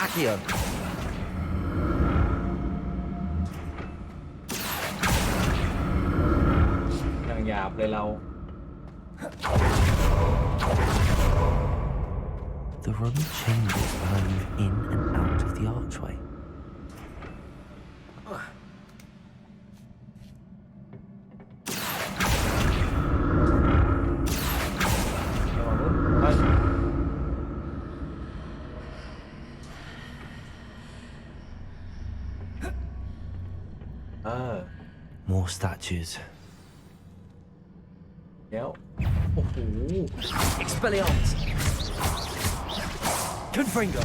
Accio. อย่างหยาบเลยเรา The room changes when I move in and out of the archway. More statues. แล้วโอ้โห Expelliarmus. Confringo.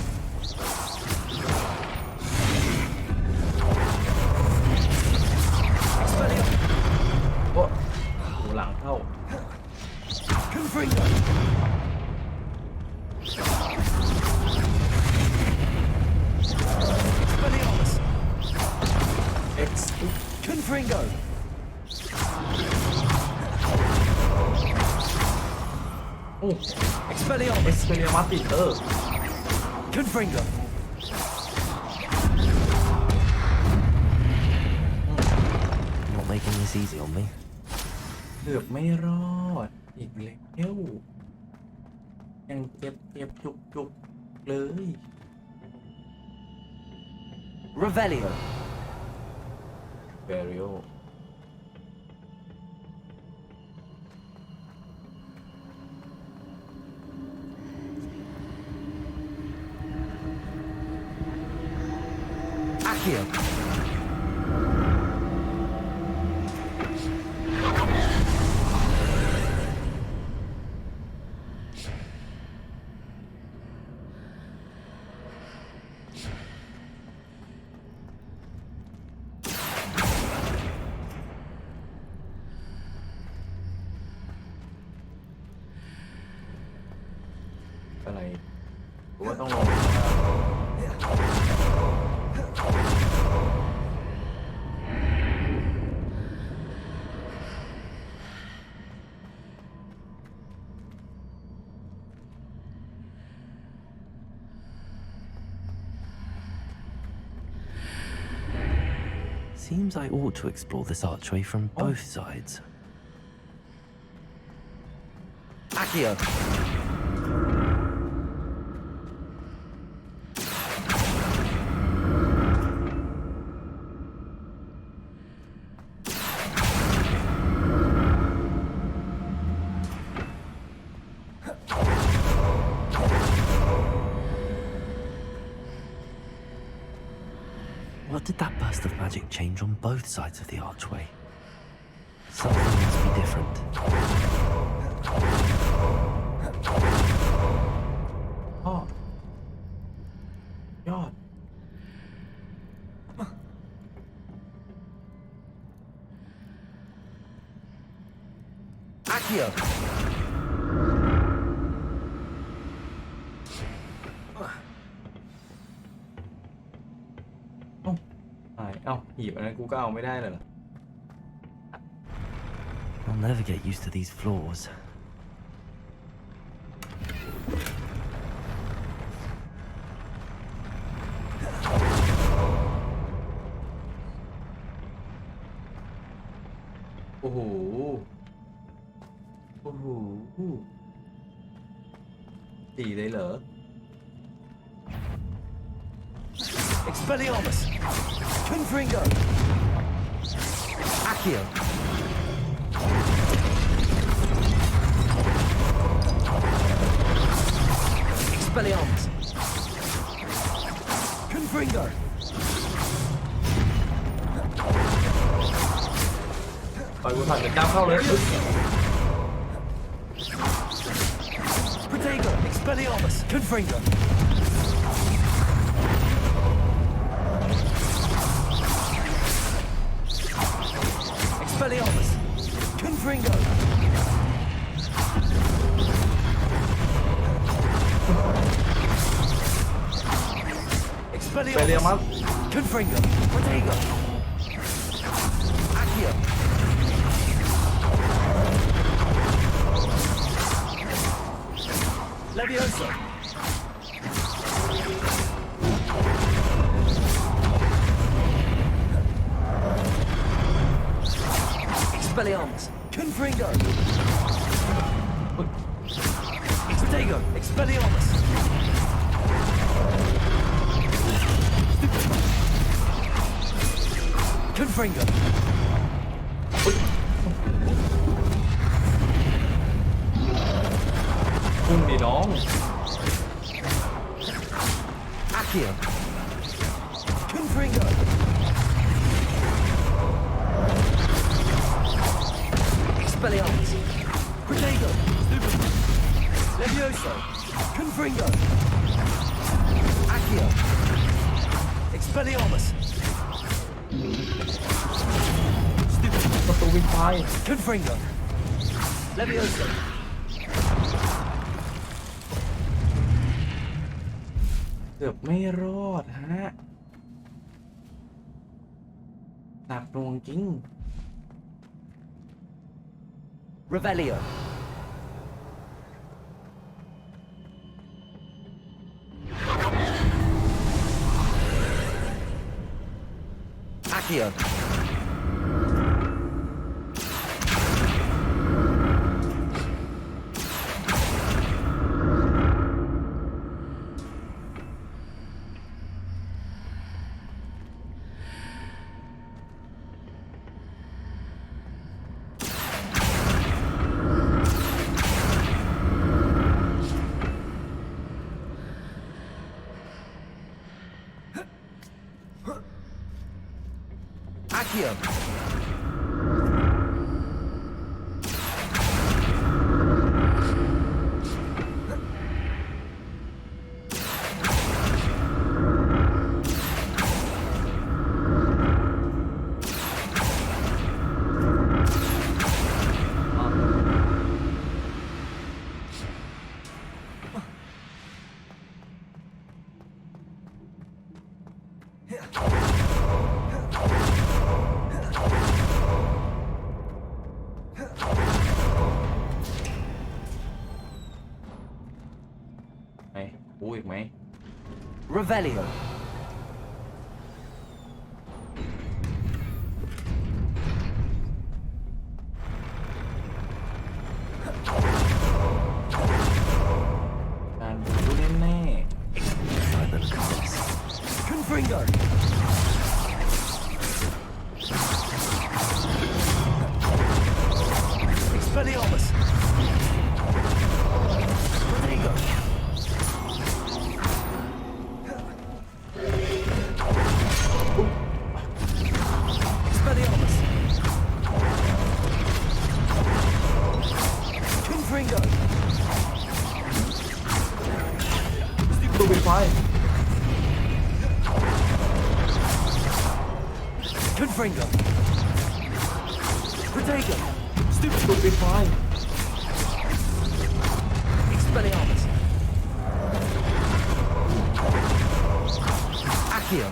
Expelliarmus. โอ้โหหลังเข้า Confringo. Expelliarmus. Confringo. Oh. Expelliarmus. Expelliarmus. Confringo. this easy on me. เกือบไม่รอดอีกแล้วยังเจ็บจุกเลย Revelio. Vario Accio.อะไรผมว่าต้องลงSeems I ought to explore this archway from both sides. Accio. What did that burst of magic change on both sides of the archway? Something must be different. Oh. ยอด Accio. เอ้าหีบอันนั้นกูก็เอาไม่ได้เลยเหรอ I'll never get used to these floors. โอ้โห โอ้โหตีเลยเหรอ Expelliarmus. Confringo. Accio. Expelliarmus. Confringo. Phải của thằng caoเข้าเลย Protego. Expelliarmus. Confringo. Expelliarmus. Confringo. Expelliarmus. Confringo. Protego. Accio. Levioso. Expelliarmus. Confringo. Protego. Expelliarmus. Confringo. คุณดิน้อง Accio. Confringo. Expelliarmus. Protego. Levioso. Confringo. Accio. Expelliarmus. ประตูวินไฟ Confringo. Levioso. เกือบไม่รอดฮะหนักหน่วงจริง Revelio. Accio. Accio. Yeah. ไหนอู้อีกไหม Revelio. Confringo. Expelliarmus. Rodrigo. Expelliarmus. Confringo. Stupid fire. Confringo. Rodrigo. Stupid fire. Expelliarmus. Accio.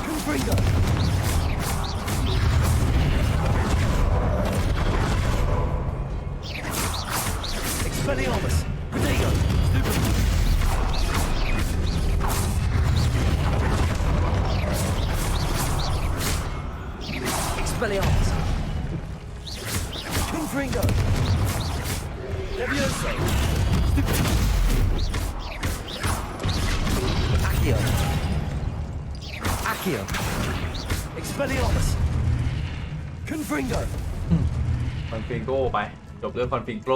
Confringo. Expelliarmus. Rodrigo. Expelliarmus. Confringo. Levioso. Accio. Accio. Expelliarmus. Confringo. คอนฟิงโกไปจบเรื่องคอนฟิงโก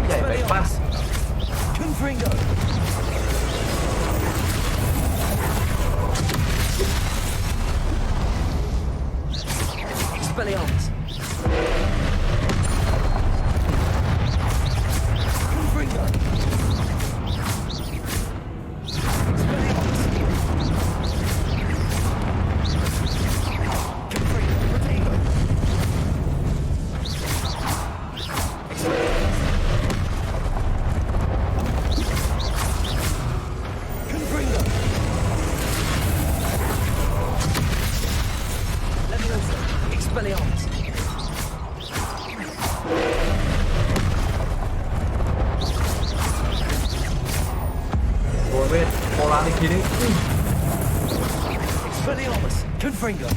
ใหญ่ไปปะ Confringo. Expelliarmus. Confringo. Expelliarmus. Confringo. Rodrigo. Confringo. Levioso. Expelliarmus. Expelliarmus. Confringo.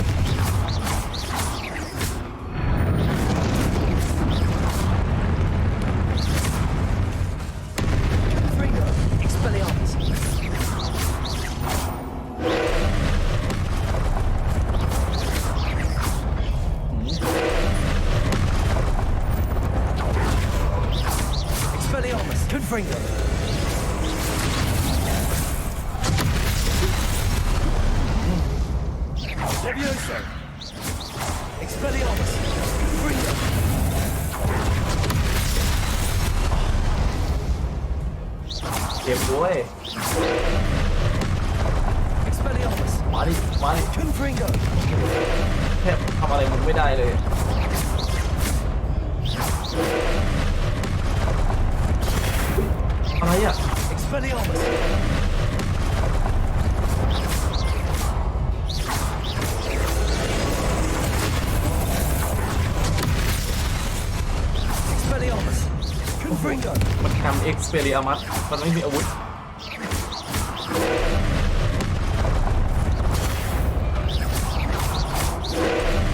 Confringo. Expelliarmus. Expelliarmus. Confringo. Levioso. Expelliarmus. Confringo. Expelliarmus. มาดิ Confringo. แทบทำอะไรมึงไม่ได้เลย อะไรอ่ะ Expelliarmus. Expelliarmus. Confringo. มันทำเอ็กซ์เพรียมัสมันไม่มีอาวุธ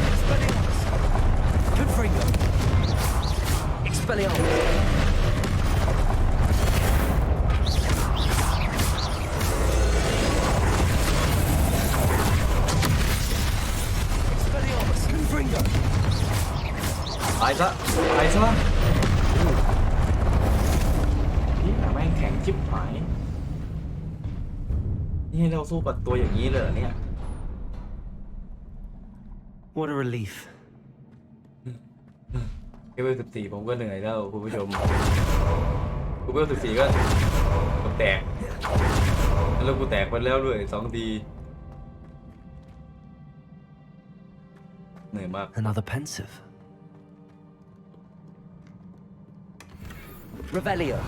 Expelliarmus. Confringo. Expelliarmus. Expelliarmus. Confringo. ตายซะ ชิบหายนี่เราสู้กับตัวอย่างนี้เลยเหรอเนี่ย What a relief. เลเวล14ผมก็เหนื่อยแล้วคุณผู้ชมเลเวล14ก็แตกแล้วกูแตกไปแล้วด้วย2 ทีเหนื่อยมาก Another pensive. Revelio.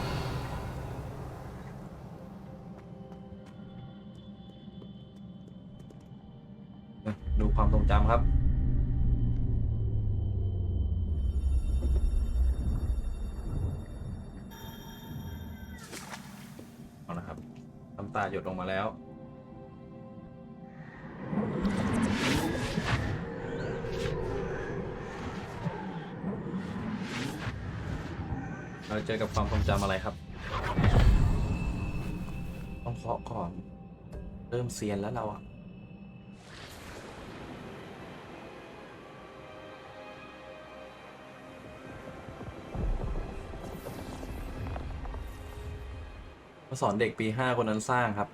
ดูความทรงจำครับเอานะครับน้ำตาหยดลงมาแล้วเราเจอกับความทรงจำอะไรครับต้องเคาะก่อนเริ่มเซียนแล้วเราอะสอนเด็กปี 5คนนั้นสร้างครับ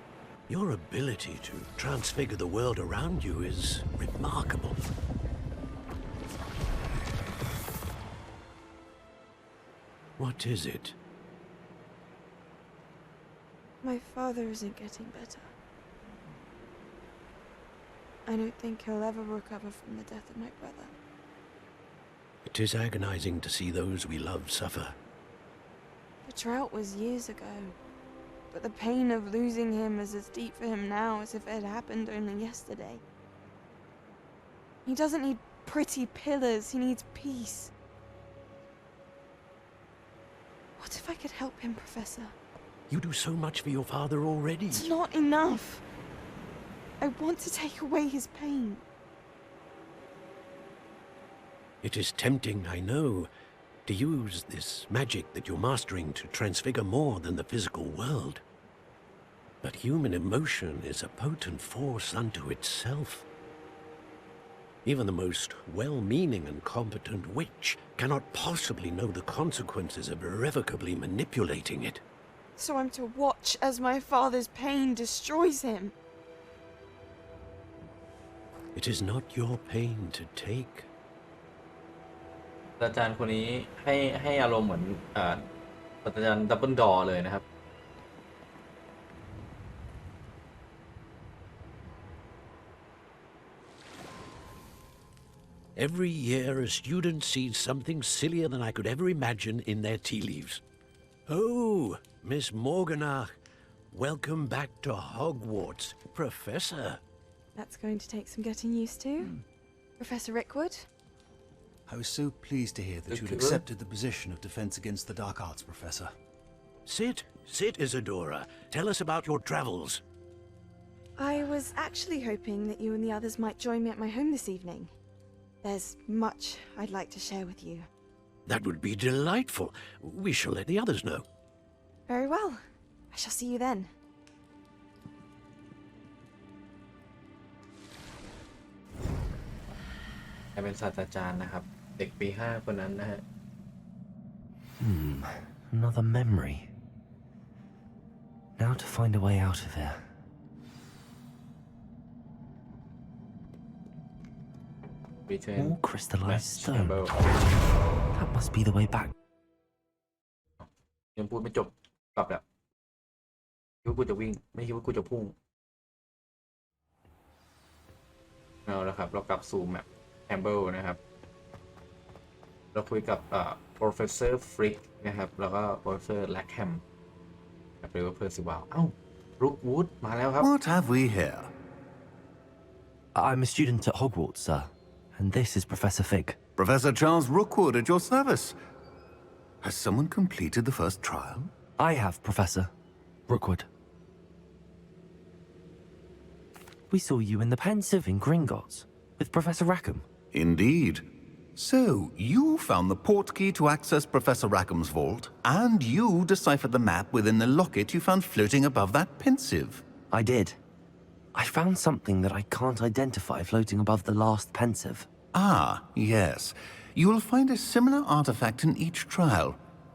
Your ability to transfigure the world around you is remarkable. What is it? My father isn't getting better. I don't think he'll ever recover from the death of my brother. It is agonizing to see those we love suffer. The drought was years ago, but the pain of losing him is as deep for him now as if it had happened only yesterday. He doesn't need pretty pillars, he needs peace. What if I could help him, Professor? You do so much for your father already. It's not enough. I want to take away his pain. It is tempting, I know, to use this magic that you're mastering to transfigure more than the physical world. But human emotion is a potent force unto itself. Even the most well-meaning and competent witch cannot possibly know the consequences of irrevocably manipulating it. So I'm to watch as my father's pain destroys him. It is not your pain to take. อาจารย์คนนี้ให้อารมณ์เหมือนอาจารย์ดับเบิลดอร์เลยนะครับ Every year a student sees something sillier than I could ever imagine in their tea leaves. Oh, Miss Morganach, welcome back to Hogwarts, Professor. That's going to take some getting used to. Professor Rickwood? I was so pleased to hear that you'd accepted the position of Defense Against the Dark Arts, Professor. Sit, Isadora. Tell us about your travels. I was actually hoping that you and the others might join me at my home this evening. There's much I'd like to share with you. That would be delightful. We shall let the others know. Very well. I shall see you then. เป็นศาสตราจารย์นะครับ เด็กปี 5คนนั้นนะฮะ Another memory. Now to find a way out of here. More crystallized stone. That must be the way back. ยังพูดไม่จบกลับแล้วคิดว่ากูจะวิ่งไม่คิดว่ากูจะพุ่งเอาละครับเรากลับสู่แมปแฮมเบิลนะครับเราคุยกับprofessor Frick นะครับแล้วก็ professor Rackham หรือว่า Percival เอ้า Rookwood มาแล้วครับ What have we here? I'm a student at Hogwarts, sir, and this is Professor Fig. Professor Charles Rookwood at your service. Has someone completed the first trial? I have, Professor Rookwood. We saw you in the Pensive in Gringotts with Professor Rackham. Indeed. So, you found the portkey to access Professor Rackham's vault, and you deciphered the map within the locket you found floating above that Pensive. I did. I found something that I can't identify floating above the last Pensive. Ah, yes. You will find a similar artifact in each trial.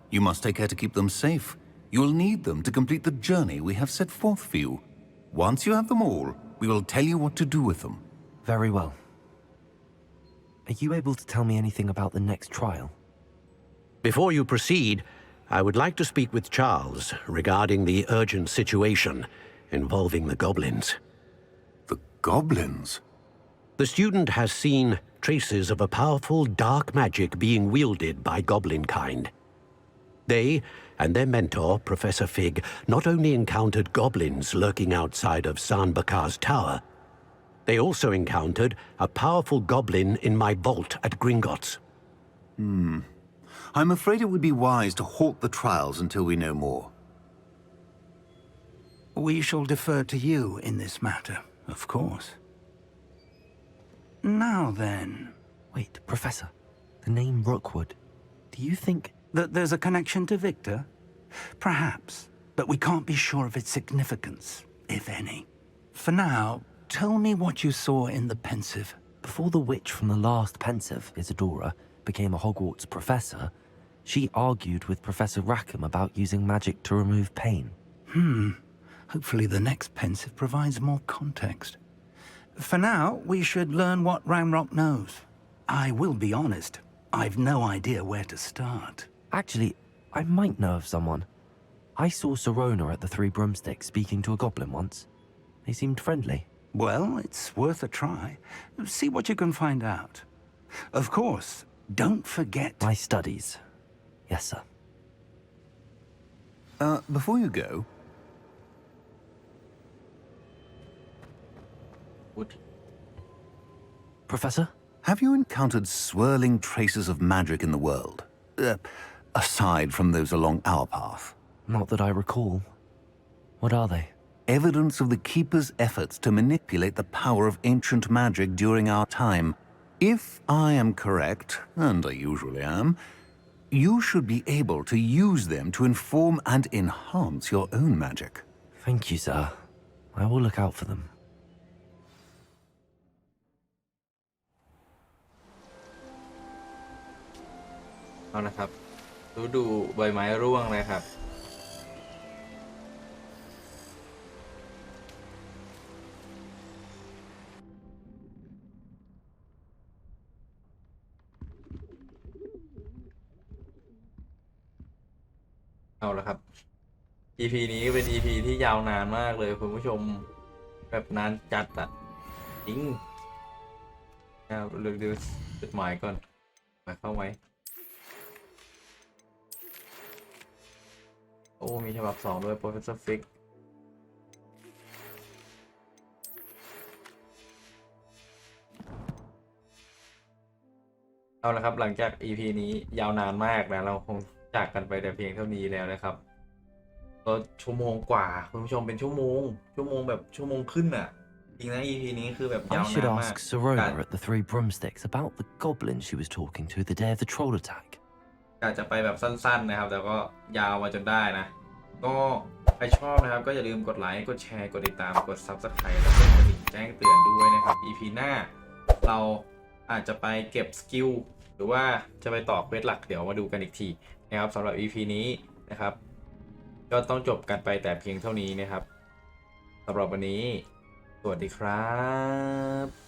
You must take care to keep them safe. You'll need them to complete the journey we have set forth for you. Once you have them all, we will tell you what to do with them. Very well. Are you able to tell me anything about the next trial? Before you proceed, I would like to speak with Charles regarding the urgent situation involving the goblins. The goblins? The student has seen traces of a powerful dark magic being wielded by goblin kind. They and their mentor, Professor Fig, not only encountered goblins lurking outside of Sanbakar's tower, they also encountered a powerful goblin in my vault at Gringotts. I'm afraid it would be wise to halt the trials until we know more. We shall defer to you in this matter, of course. Now then... Wait, Professor. The name Rookwood. Do you think... that there's a connection to Victor? Perhaps, but we can't be sure of its significance, if any. For now, tell me what you saw in the pensive. Before the witch from the last pensive, Isadora, became a Hogwarts professor, she argued with Professor Rackham about using magic to remove pain. Hopefully the next pensive provides more context. For now, we should learn what Ranrock knows. I will be honest, I've no idea where to start. Actually, I might know of someone. I saw Serona at the Three Broomsticks speaking to a goblin once. They seemed friendly. Well, it's worth a try. See what you can find out. Of course, don't forget... My studies. Yes, sir. Before you go... Professor? Have you encountered swirling traces of magic in the world? Aside from those along our path? Not that I recall. What are they? Evidence of the Keeper's efforts to manipulate the power of ancient magic during our time. If I am correct, and I usually am, you should be able to use them to inform and enhance your own magic. Thank you, sir. I will look out for them. เอานะครับดูใบไม้ร่วงนะครับเอาละครับ EP นี้เป็น EP ที่ยาวนานมากเลยคุณผู้ชมแบบนานจัดอะจริงดูจดหมายก่อนมาเข้าไหมโอ้มีฉบับ2ด้วย Professor Fig เอาละครับหลังจาก EP นี้ยาวนานมากนะเราคงจากกันไปแต่เพียงเท่านี้แล้วนะครับก็ชั่วโมงกว่าคุณผู้ชมเป็นชั่วโมงแบบชั่วโมงขึ้นอ่ะจริงนะ EP นี้คือแบบยาวนานมาก I should ask Serona at the Three Broomsticks about the goblin she was talking to the day of the troll attack. อาจจะไปแบบสั้นๆนะครับแต่ก็ยาวมาจนได้นะก็ใครชอบนะครับก็อย่าลืมกดไลค์กดแชร์กดติดตามกด Subscribe แล้วก็กดกระดิ่งแจ้งเตือนด้วยนะครับ EP หน้าเราอาจจะไปเก็บสกิลหรือว่าจะไปต่อเควสหลักเดี๋ยวมาดูกันอีกทีนะครับสำหรับ EP นี้นะครับก็ต้องจบกันไปแต่เพียงเท่านี้นะครับสำหรับวันนี้สวัสดีครับ